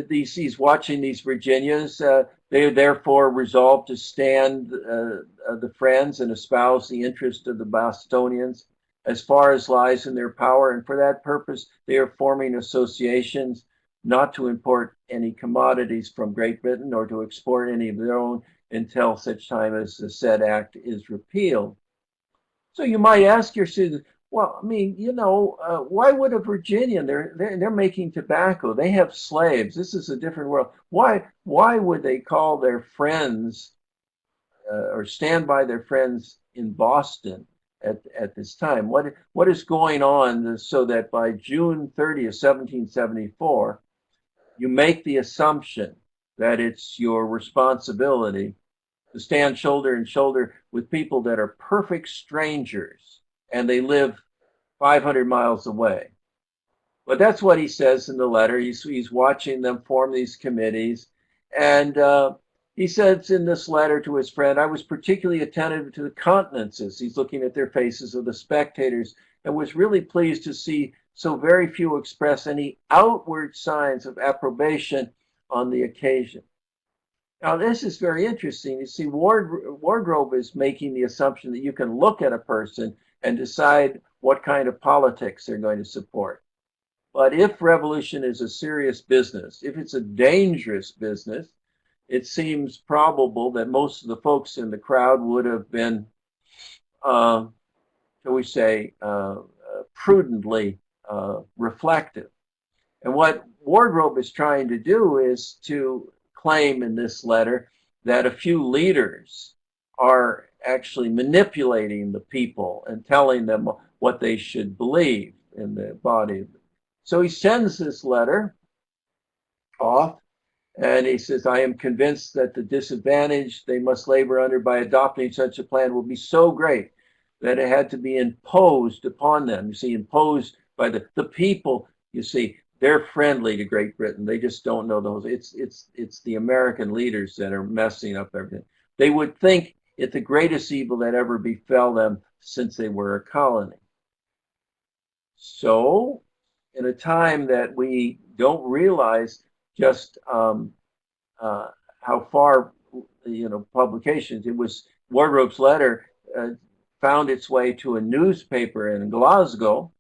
he's watching these Virginias. They therefore resolved to stand the Friends and espouse the interest of the Bostonians as far as lies in their power. And for that purpose, they are forming associations not to import any commodities from Great Britain or to export any of their own until such time as the said act is repealed. So you might ask yourself, well, I mean, why would a Virginian? They're making tobacco. They have slaves. This is a different world. Why would they call their friends or stand by their friends in Boston at this time? What is going on so that by June 30th, 1774, you make the assumption that it's your responsibility to stand shoulder to shoulder with people that are perfect strangers and they live 500 miles away. But that's what he says in the letter. He's watching them form these committees. And he says in this letter to his friend, I was particularly attentive to the countenances. He's looking at their faces of the spectators and was really pleased to see so very few express any outward signs of approbation on the occasion. Now, this is very interesting. You see, Wardrobe is making the assumption that you can look at a person and decide what kind of politics they're going to support. But if revolution is a serious business, if it's a dangerous business, it seems probable that most of the folks in the crowd would have been, shall we say, prudently reflective. And what Wardrobe is trying to do is to claim in this letter that a few leaders are actually manipulating the people and telling them what they should believe in the body. So he sends this letter off and he says, I am convinced that the disadvantage they must labor under by adopting such a plan will be so great that it had to be imposed upon them. You see, imposed by the people, you see, they're friendly to Great Britain. They just don't know those. It's the American leaders that are messing up everything. They would think it the greatest evil that ever befell them since they were a colony. So, in a time that we don't realize just how far, publications, it was Wardrobe's letter found its way to a newspaper in Glasgow.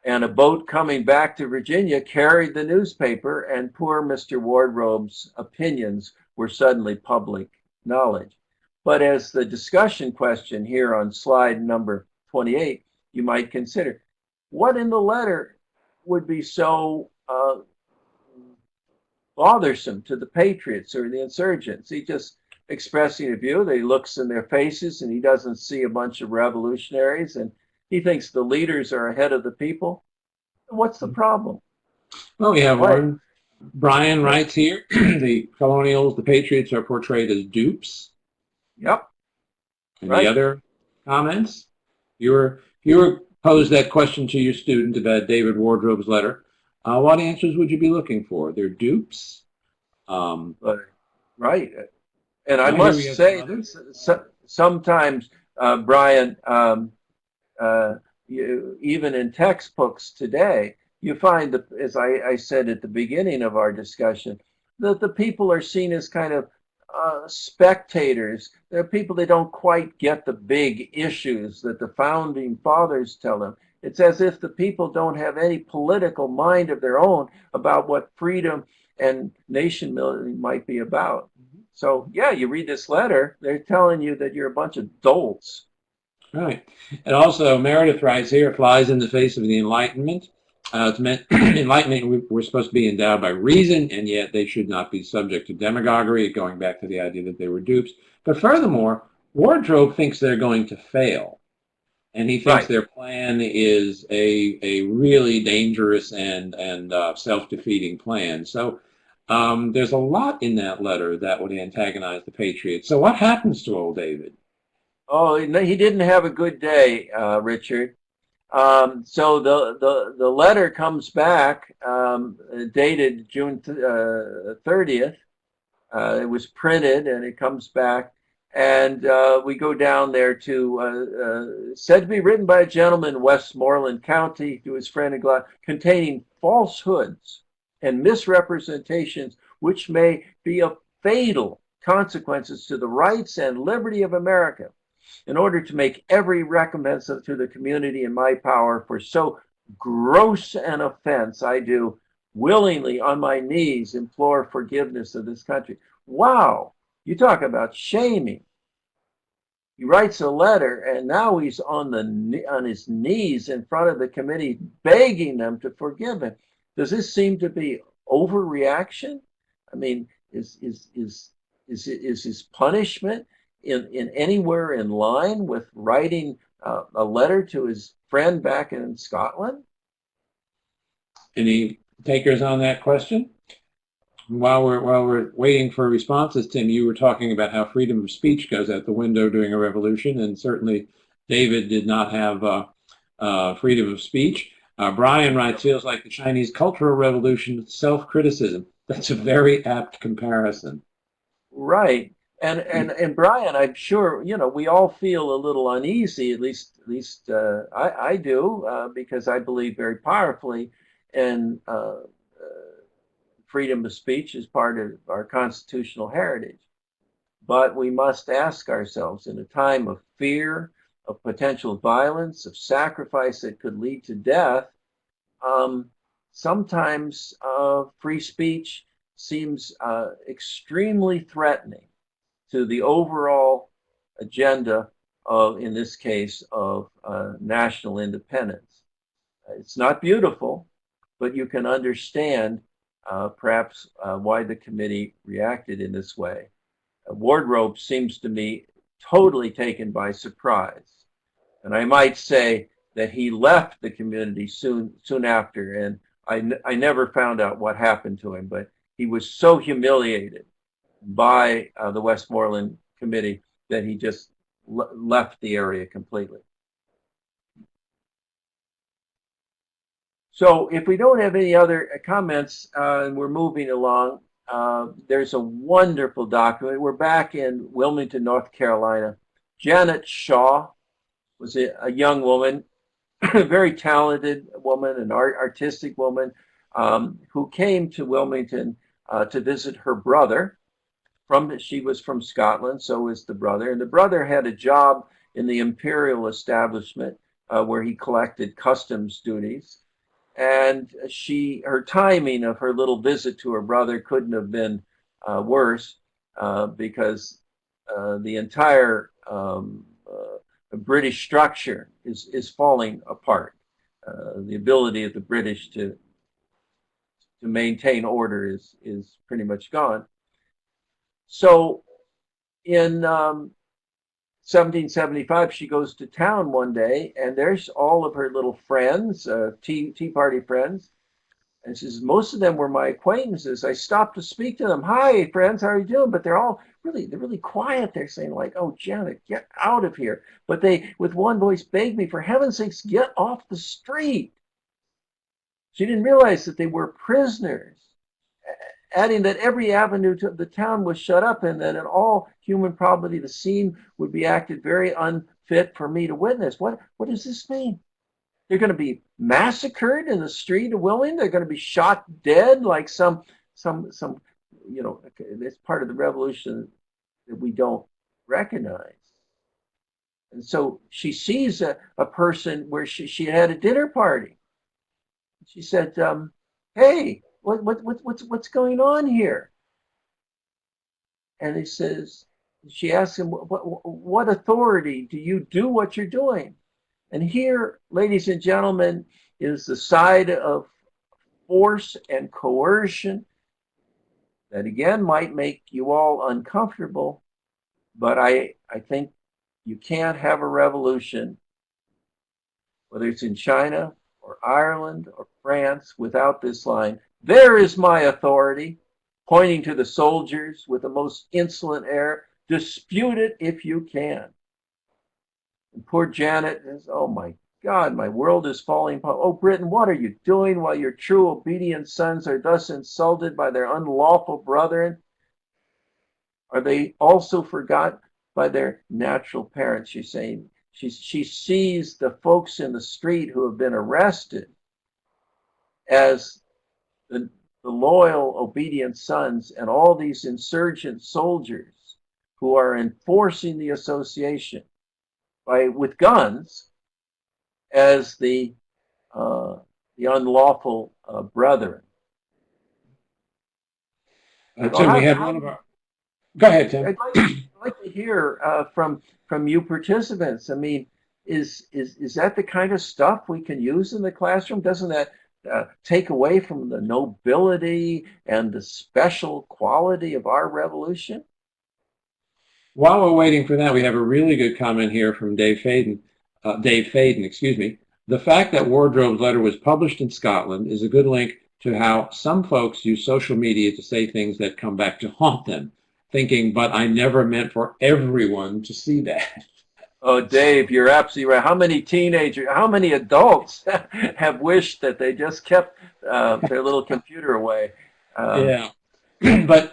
And a boat coming back to Virginia carried the newspaper, and poor Mr. Wardrobe's opinions were suddenly public knowledge. But as the discussion question here on slide number 28, you might consider. What in the letter would be so bothersome to the patriots or the insurgents? He just expressing a view that he looks in their faces and he doesn't see a bunch of revolutionaries and he thinks the leaders are ahead of the people. What's the problem? Well, we have Why? one. Brian writes here, the colonials, the patriots are portrayed as dupes. Yep. Any Right. other comments? You were posed that question to your student about David Wardrobe's letter. What answers would you be looking for? They're dupes. Right. And I Here we must have some say others. that sometimes, Brian, even in textbooks today, you find that, as I said at the beginning of our discussion, that the people are seen as kind of spectators. They're people that don't quite get the big issues that the founding fathers tell them. It's as if the people don't have any political mind of their own about what freedom and nation building might be about. So, yeah, you read this letter, they're telling you that you're a bunch of dolts. Right. And also, Meredith writes here, flies in the face of the Enlightenment. It's meant enlightenment, we're supposed to be endowed by reason, and yet they should not be subject to demagoguery, going back to the idea that they were dupes. But furthermore, Wardrobe thinks they're going to fail. And he thinks Right. their plan is a really dangerous and self-defeating plan. So there's a lot in that letter that would antagonize the Patriots. So what happens to old David? Oh, he didn't have a good day, Richard. So the letter comes back, dated June 30th. It was printed and it comes back. And we go down there to, said to be written by a gentleman in Westmoreland County to his friend in Glasgow, containing falsehoods and misrepresentations which may be of fatal consequences to the rights and liberty of America. In order to make every recompense to the community in my power for so gross an offense, I do willingly on my knees implore forgiveness of this country. Wow, you talk about shaming. He writes a letter, and now he's on his knees in front of the committee, begging them to forgive him. Does this seem to be overreaction? I mean, is his punishment in anywhere in line with writing a letter to his friend back in Scotland? Any takers on that question? While we're waiting for responses, Tim, you were talking about how freedom of speech goes out the window during a revolution, and certainly David did not have freedom of speech. Brian writes, feels like the Chinese Cultural Revolution with self-criticism. That's a very apt comparison. Right. And Brian, I'm sure, we all feel a little uneasy, at least I do, because I believe very powerfully in freedom of speech as part of our constitutional heritage. But we must ask ourselves, in a time of fear, of potential violence, of sacrifice that could lead to death, sometimes free speech seems extremely threatening to the overall agenda of, in this case, of national independence. It's not beautiful, but you can understand perhaps why the committee reacted in this way. Wardrobe seems to me totally taken by surprise. And I might say that he left the community soon after, and I never found out what happened to him, but he was so humiliated by the Westmoreland Committee that he just left the area completely. So if we don't have any other comments, and we're moving along, there's a wonderful document. We're back in Wilmington, North Carolina. Janet Shaw was a young woman, a very talented woman, an artistic woman, who came to Wilmington to visit her brother. She was from Scotland, so was the brother. And the brother had a job in the imperial establishment where he collected customs duties. And her timing of her little visit to her brother couldn't have been worse because the entire British structure is falling apart. The ability of the British to maintain order is pretty much gone. So in 1775, she goes to town one day, and there's all of her little friends, Tea Party friends. And she says, most of them were my acquaintances. I stopped to speak to them. Hi, friends, how are you doing? But they're really quiet. They're saying like, oh, Janet, get out of here. But they, with one voice, begged me, for heaven's sakes, get off the street. She didn't realize that they were prisoners, adding that every avenue to the town was shut up, and that in all human probability the scene would be acted very unfit for me to witness. What does this mean? They're going to be massacred in the street of Wilmington. They're going to be shot dead like some, it's part of the revolution that we don't recognize. And so she sees a person where she had a dinner party. She said, hey, what's going on here? And he says, she asks him, what authority do you do what you're doing? And here, ladies and gentlemen, is the side of force and coercion that again might make you all uncomfortable, but I think you can't have a revolution, whether it's in China or Ireland or France, without this line. There is my authority, pointing to the soldiers with the most insolent air. Dispute it if you can. And poor Janet is, oh my God, my world is falling apart. Oh, Britain, what are you doing while your true obedient sons are thus insulted by their unlawful brethren? Are they also forgot by their natural parents? She's saying she sees the folks in the street who have been arrested as the loyal, obedient sons, and all these insurgent soldiers who are enforcing the association with guns as the unlawful brethren. Tim, we had one of our. Go ahead, Tim. I'd like to hear from you participants. I mean, is that the kind of stuff we can use in the classroom? Doesn't that take away from the nobility and the special quality of our revolution? While we're waiting for that, we have a really good comment here from Dave Faden. Excuse me. The fact that Wardrobe's letter was published in Scotland is a good link to how some folks use social media to say things that come back to haunt them, thinking, but I never meant for everyone to see that. Oh, Dave, you're absolutely right. How many adults have wished that they just kept their little computer away? Yeah. But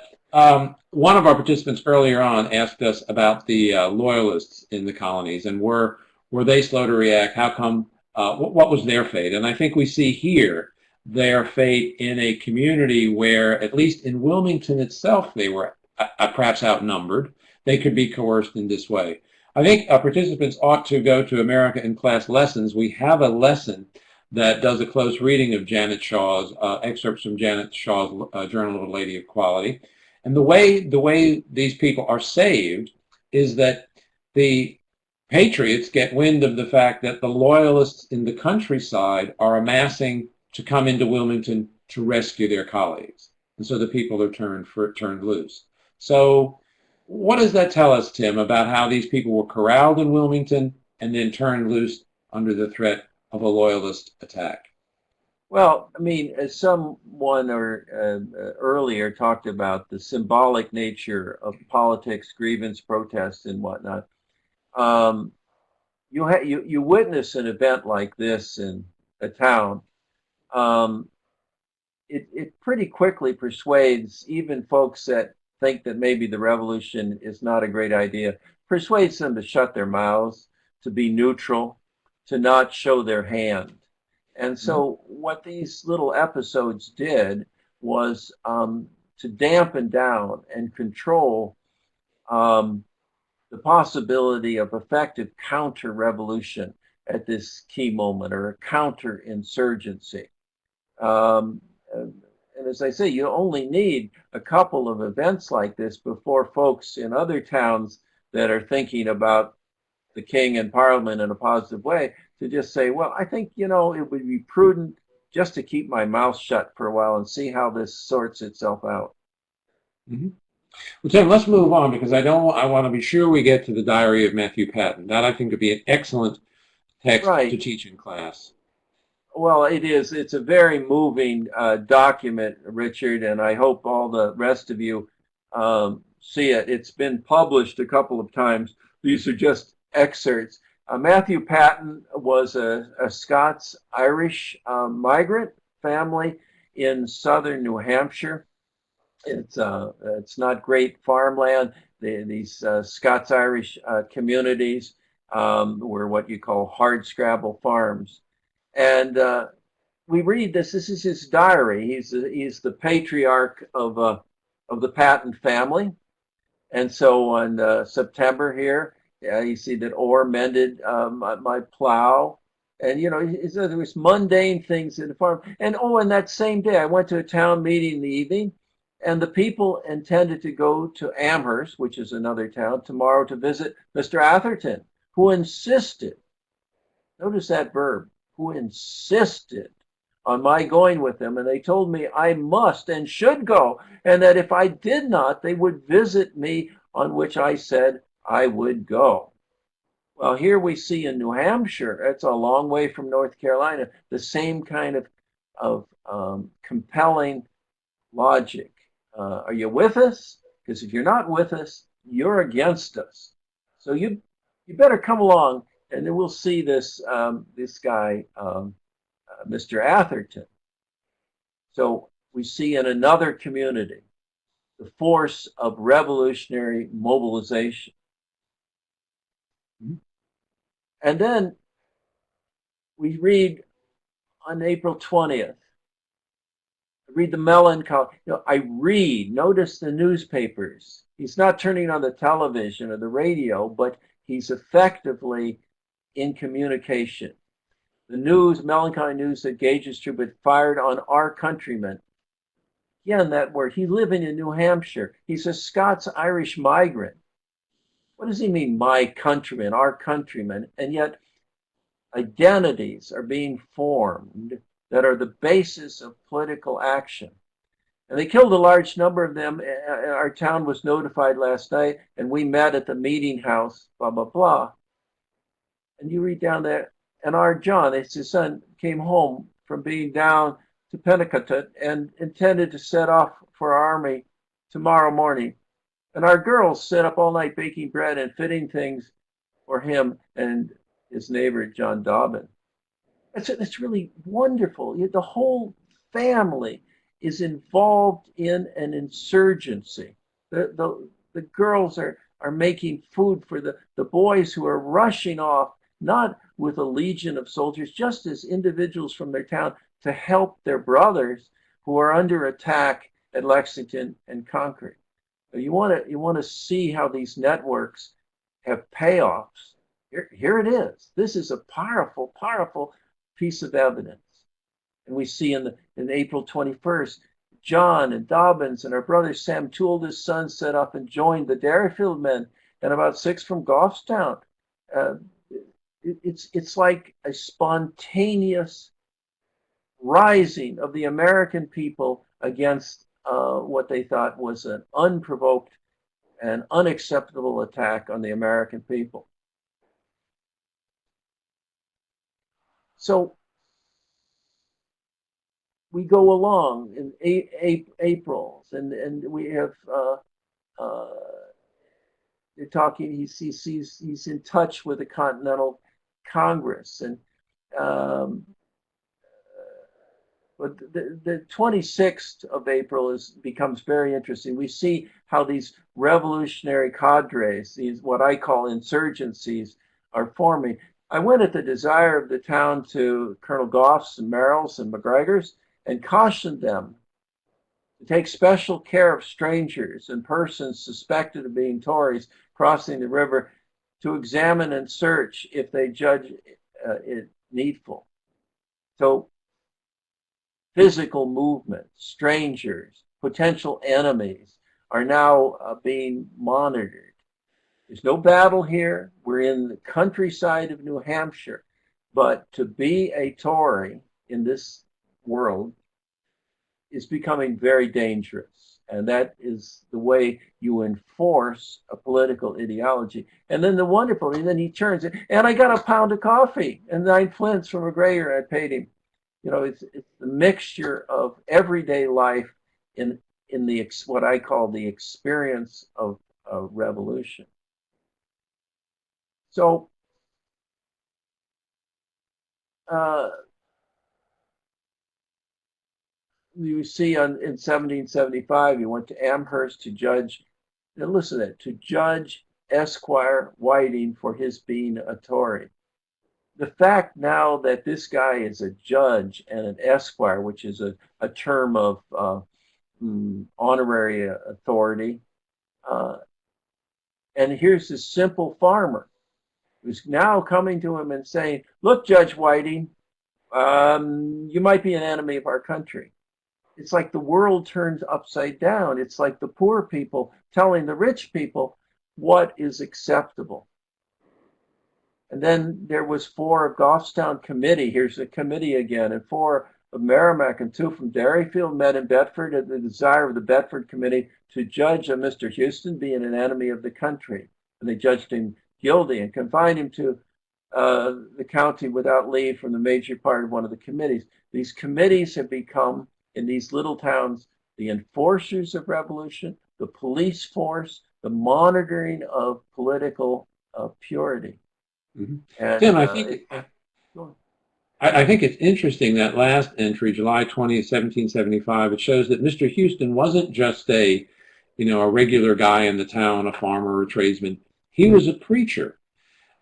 one of our participants earlier on asked us about the loyalists in the colonies, and were they slow to react? How come? What was their fate? And I think we see here their fate in a community where, at least in Wilmington itself, they were perhaps outnumbered. They could be coerced in this way. I think participants ought to go to America in Class Lessons. We have a lesson that does a close reading of Janet Shaw's excerpts from Janet Shaw's Journal of a Lady of Quality. And the way these people are saved is that the patriots get wind of the fact that the loyalists in the countryside are amassing to come into Wilmington to rescue their colleagues. And so the people are turned loose. So what does that tell us, Tim, about how these people were corralled in Wilmington and then turned loose under the threat of a loyalist attack? Well, I mean, as someone earlier talked about the symbolic nature of politics, grievance, protests, and whatnot. You witness an event like this in a town. It pretty quickly persuades even folks that think that maybe the revolution is not a great idea, persuades them to shut their mouths, to be neutral, to not show their hand. And so what these little episodes did was to dampen down and control the possibility of effective counter-revolution at this key moment, or a counter-insurgency. And as I say, you only need a couple of events like this before folks in other towns that are thinking about the king and parliament in a positive way, to just say, well, I think, it would be prudent just to keep my mouth shut for a while and see how this sorts itself out. Mm-hmm. Well, Tim, let's move on because I want to be sure we get to the Diary of Matthew Patten. That I think would be an excellent text to Right. teach in class. Well, it is. It's a very moving document, Richard, and I hope all the rest of you see it. It's been published a couple of times. These are just excerpts. Matthew Patten was a Scots-Irish migrant family in southern New Hampshire. It's not great farmland. These Scots-Irish communities were what you call hardscrabble farms. And we read this. This is his diary. He's the patriarch of the Patten family. And so on September here, you see that Orr mended my plow. And, there was mundane things in the farm. And and that same day, I went to a town meeting in the evening, and the people intended to go to Amherst, which is another town, tomorrow to visit Mr. Atherton, who insisted, notice that verb, who insisted on my going with them. And they told me I must and should go, and that if I did not, they would visit me, on which I said I would go. Well, here we see in New Hampshire, it's a long way from North Carolina, the same kind of compelling logic. Are you with us? Because if you're not with us, you're against us. So you better come along, and then we'll see this guy, Mr. Atherton. So we see in another community the force of revolutionary mobilization. And then we read on April 20th, read the melancholy. Notice the newspapers. He's not turning on the television or the radio, but he's effectively in communication. The news, melancholy news that Gage's troop had fired on our countrymen. Again, that word. He's living in New Hampshire. He's a Scots-Irish migrant. What does he mean, my countrymen, our countrymen? And yet, identities are being formed that are the basis of political action. And they killed a large number of them. Our town was notified last night, and we met at the meeting house, blah, blah, blah. And you read down there, and our John, his son, came home from being down to Pennicuttet and intended to set off for our army tomorrow morning. And our girls sat up all night baking bread and fitting things for him and his neighbor, John Dobbin. That's really wonderful. The whole family is involved in an insurgency. The girls are making food for the boys who are rushing off, not with a legion of soldiers, just as individuals from their town to help their brothers who are under attack at Lexington and Concord. You want to see how these networks have payoffs. Here it is. This is a powerful, powerful piece of evidence. And we see in April 21st, John and Dobbins and our brother Sam, two oldest sons, set up and joined the Dairyfield men and about 6 from Goffstown. It's like a spontaneous rising of the American people against what they thought was an unprovoked and unacceptable attack on the American people. So we go along in April, and we have they're talking. He's in touch with the Continental Congress, and but the 26th of April becomes very interesting. We see how these revolutionary cadres, these what I call insurgencies, are forming. I went at the desire of the town to Colonel Goffs and Merrills and McGregors and cautioned them to take special care of strangers and persons suspected of being Tories crossing the river, to examine and search if they judge it needful. So physical movement, strangers, potential enemies are now being monitored. There's no battle here. We're in the countryside of New Hampshire. But to be a Tory in this world is becoming very dangerous. And that is the way you enforce a political ideology. And then the wonderful thing, then he turns it, and I got a pound of coffee and 9 flints from a grayer. I paid him. You know, it's the mixture of everyday life in the what I call the experience of a revolution. So uh, you see in 1775, he went to Amherst to judge, and listen to that, to judge Esquire Whiting for his being a Tory. The fact now that this guy is a judge and an Esquire, which is a term of honorary authority, and here's this simple farmer who's now coming to him and saying, look, Judge Whiting, you might be an enemy of our country. It's like the world turns upside down. It's like the poor people telling the rich people what is acceptable. And then there was 4 of Goffstown Committee. Here's the committee again. And 4 of Merrimack and 2 from Derryfield met in Bedford at the desire of the Bedford Committee to judge Mr. Houston being an enemy of the country. And they judged him guilty and confined him to the county without leave from the major part of one of the committees. These committees have become, in these little towns, the enforcers of revolution, the police force, the monitoring of political purity. Mm-hmm. And, Tim, I think it's interesting that last entry, July 20th, 1775, it shows that Mr. Houston wasn't just a regular guy in the town, a farmer or a tradesman. He was a preacher.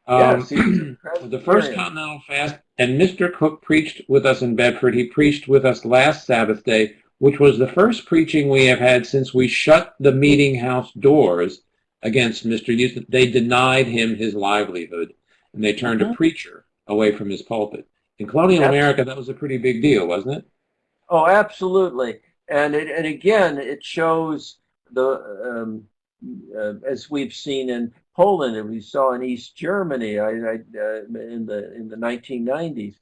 yes, The First Continental Fast, and Mr. Cook preached with us in Bedford. He preached with us last Sabbath day, which was the first preaching we have had since we shut the meeting house doors against Mr. Houston. They denied him his livelihood, and they turned a preacher away from his pulpit. In colonial America, that was a pretty big deal, wasn't it? Oh, absolutely. And again, it shows the as we've seen in Poland and we saw in East Germany in the 1990s,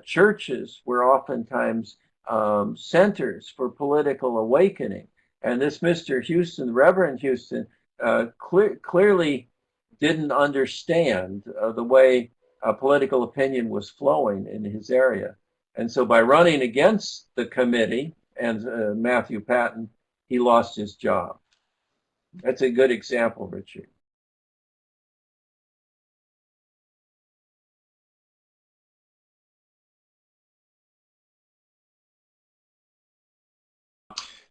churches were oftentimes centers for political awakening. And this Mr. Houston, Reverend Houston, clearly didn't understand the way political opinion was flowing in his area. And so by running against the committee and Matthew Patton, he lost his job. That's a good example, Richard.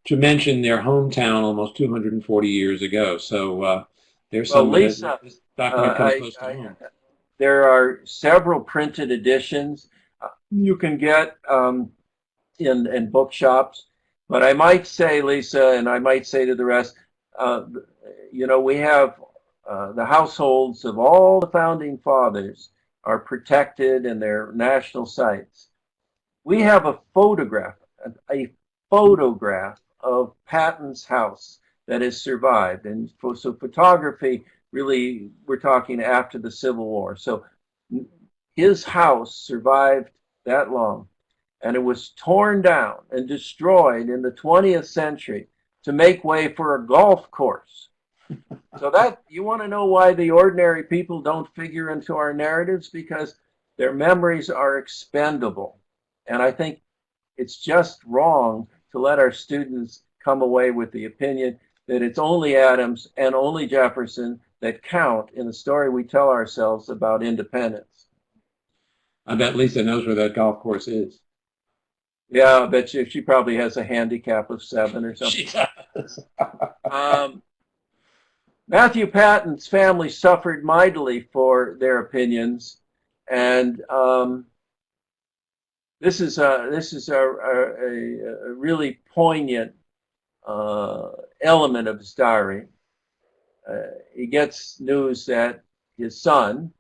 To mention their hometown almost 240 years ago. So there's Well, some Lisa, this document comes close to home. There are several printed editions you can get in bookshops. But I might say, Lisa, and I might say to the rest, we have the households of all the founding fathers are protected in their national sites. We have a photograph of Patton's house that has survived. And so photography, really, we're talking after the Civil War. So his house survived that long. And it was torn down and destroyed in the 20th century to make way for a golf course. So that, you want to know why the ordinary people don't figure into our narratives? Because their memories are expendable. And I think it's just wrong to let our students come away with the opinion that it's only Adams and only Jefferson that count in the story we tell ourselves about independence. I bet Lisa knows where that golf course is. Yeah, I bet you she probably has a handicap of 7 or something. She does. Matthew Patton's family suffered mightily for their opinions, and this is a really poignant element of his diary. He gets news that his son,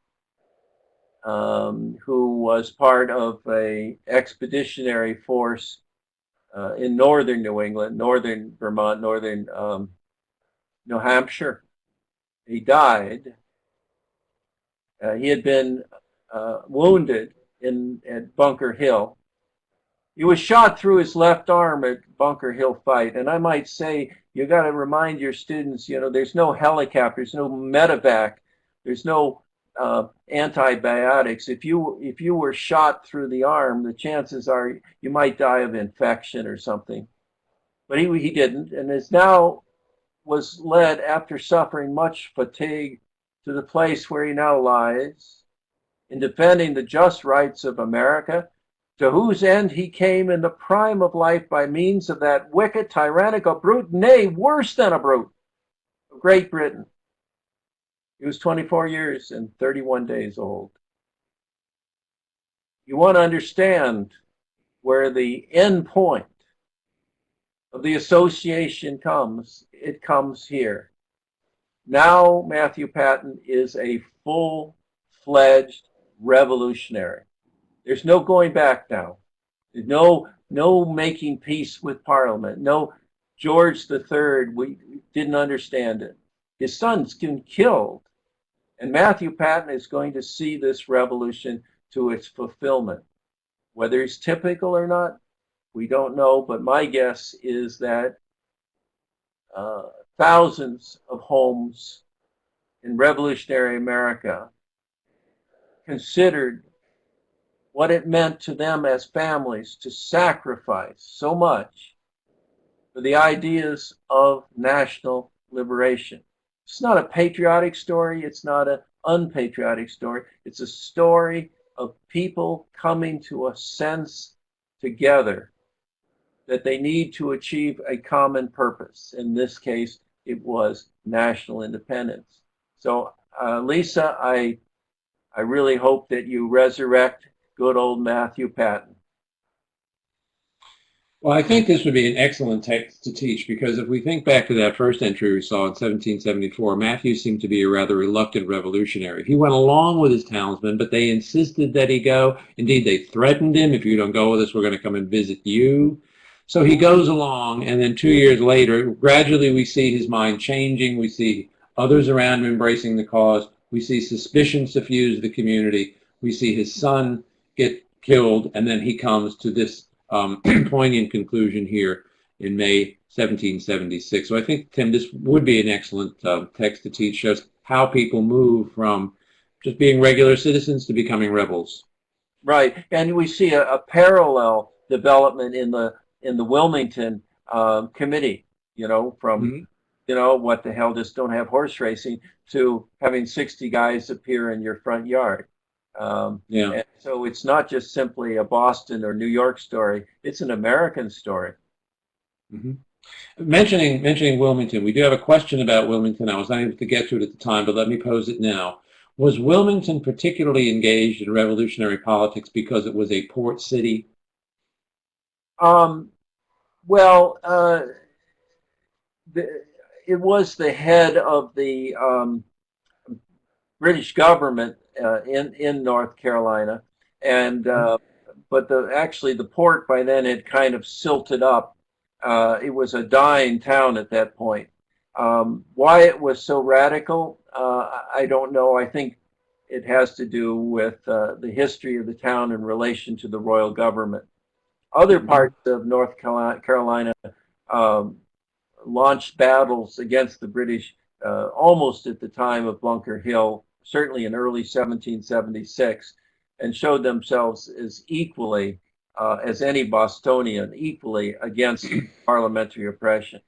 who was part of a expeditionary force in northern New England, northern Vermont, northern New Hampshire, He died. He had been wounded at Bunker Hill. He was shot through his left arm at Bunker Hill fight. And I might say, you got to remind your students, there's no helicopters, no medevac, there's no antibiotics. If you were shot through the arm, the chances are you might die of infection or something. But he didn't, and is now was led after suffering much fatigue to the place where he now lies in defending the just rights of America, to whose end he came in the prime of life by means of that wicked, tyrannical brute, nay, worse than a brute, of Great Britain. He was 24 years and 31 days old. You want to understand where the end point of the association comes. It comes here. Now Matthew Patten is a full-fledged revolutionary. There's no going back now. There's no making peace with Parliament. No George III, we didn't understand it. His son's been killed. And Matthew Patten is going to see this revolution to its fulfillment. Whether it's typical or not, we don't know. But my guess is that thousands of homes in revolutionary America considered what it meant to them as families to sacrifice so much for the ideas of national liberation. It's not a patriotic story. It's not an unpatriotic story. It's a story of people coming to a sense together that they need to achieve a common purpose. In this case, it was national independence. So, Lisa, I really hope that you resurrect good old Matthew Patten. Well, I think this would be an excellent text to teach, because if we think back to that first entry we saw in 1774, Matthew seemed to be a rather reluctant revolutionary. He went along with his townsmen, but they insisted that he go. Indeed, they threatened him, if you don't go with us, we're going to come and visit you. So he goes along, and then 2 years later, gradually we see his mind changing. We see others around him embracing the cause. We see suspicion suffuse the community. We see his son get killed, and then he comes to this poignant conclusion here in May 1776. So I think, Tim, this would be an excellent text to teach, shows how people move from just being regular citizens to becoming rebels. Right, and we see a parallel development in the Wilmington committee. From what the hell, just don't have horse racing, to having 60 guys appear in your front yard. And so it's not just simply a Boston or New York story. It's an American story. Mentioning Wilmington, we do have a question about Wilmington. I was not able to get to it at the time, but let me pose it now. Was Wilmington particularly engaged in revolutionary politics because it was a port city? It was the head of the British government in North Carolina, and but the port by then had kind of silted up. It was a dying town at that point. Why it was so radical, I don't know. I think it has to do with the history of the town in relation to the royal government. Other parts of North Carolina launched battles against the British almost at the time of Bunker Hill, certainly in early 1776, and showed themselves as equally, as any Bostonian, equally against parliamentary oppression.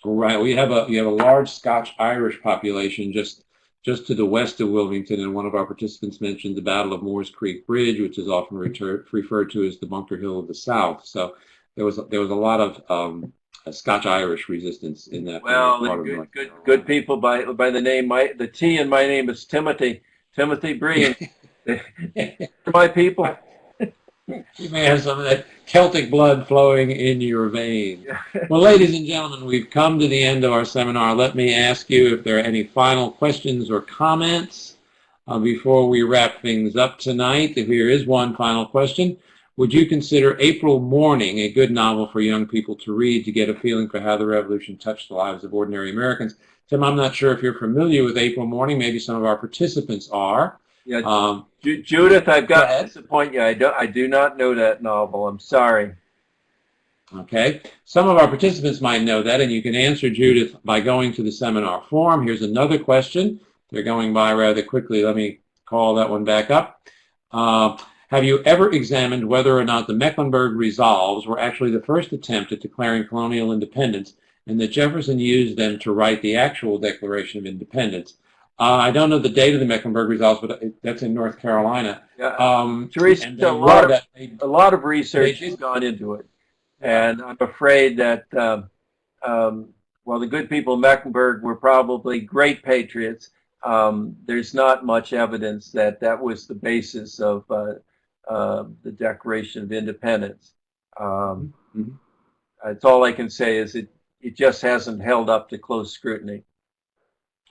Right. Well, you have a large Scotch-Irish population just to the west of Wilmington, and one of our participants mentioned the Battle of Moores Creek Bridge, which is often referred to as the Bunker Hill of the South. So there was a lot of Scotch-Irish resistance in that. Well, good people by the name. The T in my name is Timothy Breen. My people. You may have some of that Celtic blood flowing in your veins. Well, ladies and gentlemen, we've come to the end of our seminar. Let me ask you if there are any final questions or comments before we wrap things up tonight. If there is one final question, Would you consider April Morning a good novel for young people to read to get a feeling for how the revolution touched the lives of ordinary Americans? Tim, I'm not sure if you're familiar with April Morning. Maybe some of our participants are. Yeah, Judith, I've got to disappoint you. I do not know that novel. I'm sorry. Okay. Some of our participants might know that, and you can answer Judith by going to the seminar forum. Here's another question. They're going by rather quickly. Let me call that one back up. Have you ever examined whether or not the Mecklenburg Resolves were actually the first attempt at declaring colonial independence, and that Jefferson used them to write the actual Declaration of Independence? I don't know the date of the Mecklenburg Resolves, but that's in North Carolina. Yeah. Teresa, a lot of research has gone into it. And I'm afraid that, while the good people of Mecklenburg were probably great patriots, there's not much evidence that that was the basis of the Declaration of Independence. That's all I can say is it just hasn't held up to close scrutiny.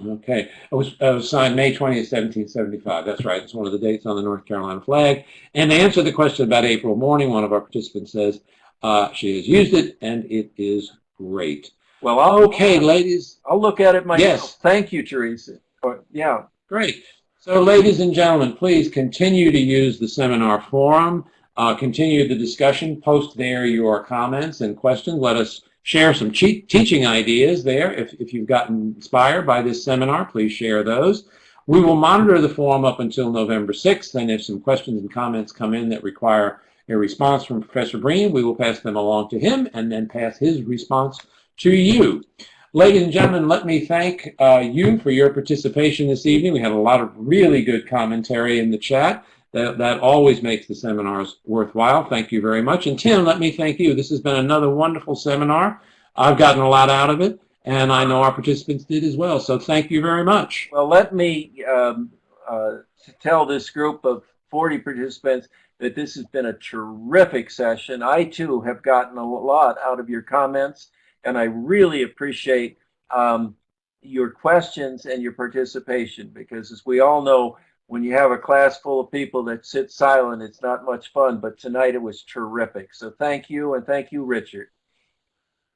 Okay. It was signed May 20th, 1775. That's right. It's one of the dates on the North Carolina flag. And to answer the question about April Morning, one of our participants says she has used it, and it is great. Well, okay, ladies. I'll look at it myself. Yes. Thank you, Teresa. Yeah. Great. So, ladies and gentlemen, please continue to use the seminar forum. Continue the discussion. Post there your comments and questions. Let us share some teaching ideas there. If you've gotten inspired by this seminar, please share those. We will monitor the forum up until November 6th, and if some questions and comments come in that require a response from Professor Breen, we will pass them along to him and then pass his response to you. Ladies and gentlemen, let me thank you for your participation this evening. We had a lot of really good commentary in the chat. That always makes the seminars worthwhile. Thank you very much. And Tim, let me thank you. This has been another wonderful seminar. I've gotten a lot out of it, and I know our participants did as well. So thank you very much. Well, let me tell this group of 40 participants that this has been a terrific session. I, too, have gotten a lot out of your comments, and I really appreciate your questions and your participation, because as we all know, when you have a class full of people that sit silent, it's not much fun, but tonight it was terrific. So thank you, and thank you, Richard.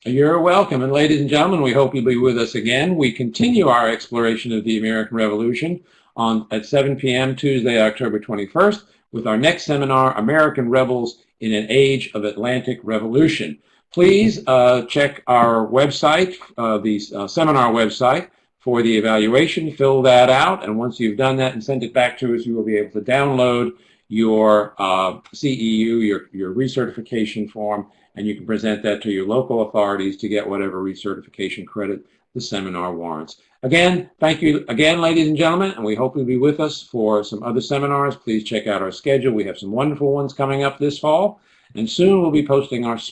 You're welcome. And ladies and gentlemen, we hope you'll be with us again. We continue our exploration of the American Revolution at 7 p.m. Tuesday, October 21st, with our next seminar, American Rebels in an Age of Atlantic Revolution. Please check our website, the seminar website, for the evaluation. Fill that out, and once you've done that and sent it back to us, you will be able to download your CEU, your recertification form, and you can present that to your local authorities to get whatever recertification credit the seminar warrants. Again, thank you again, ladies and gentlemen, and we hope you'll be with us for some other seminars. Please check out our schedule. We have some wonderful ones coming up this fall, and soon we'll be posting our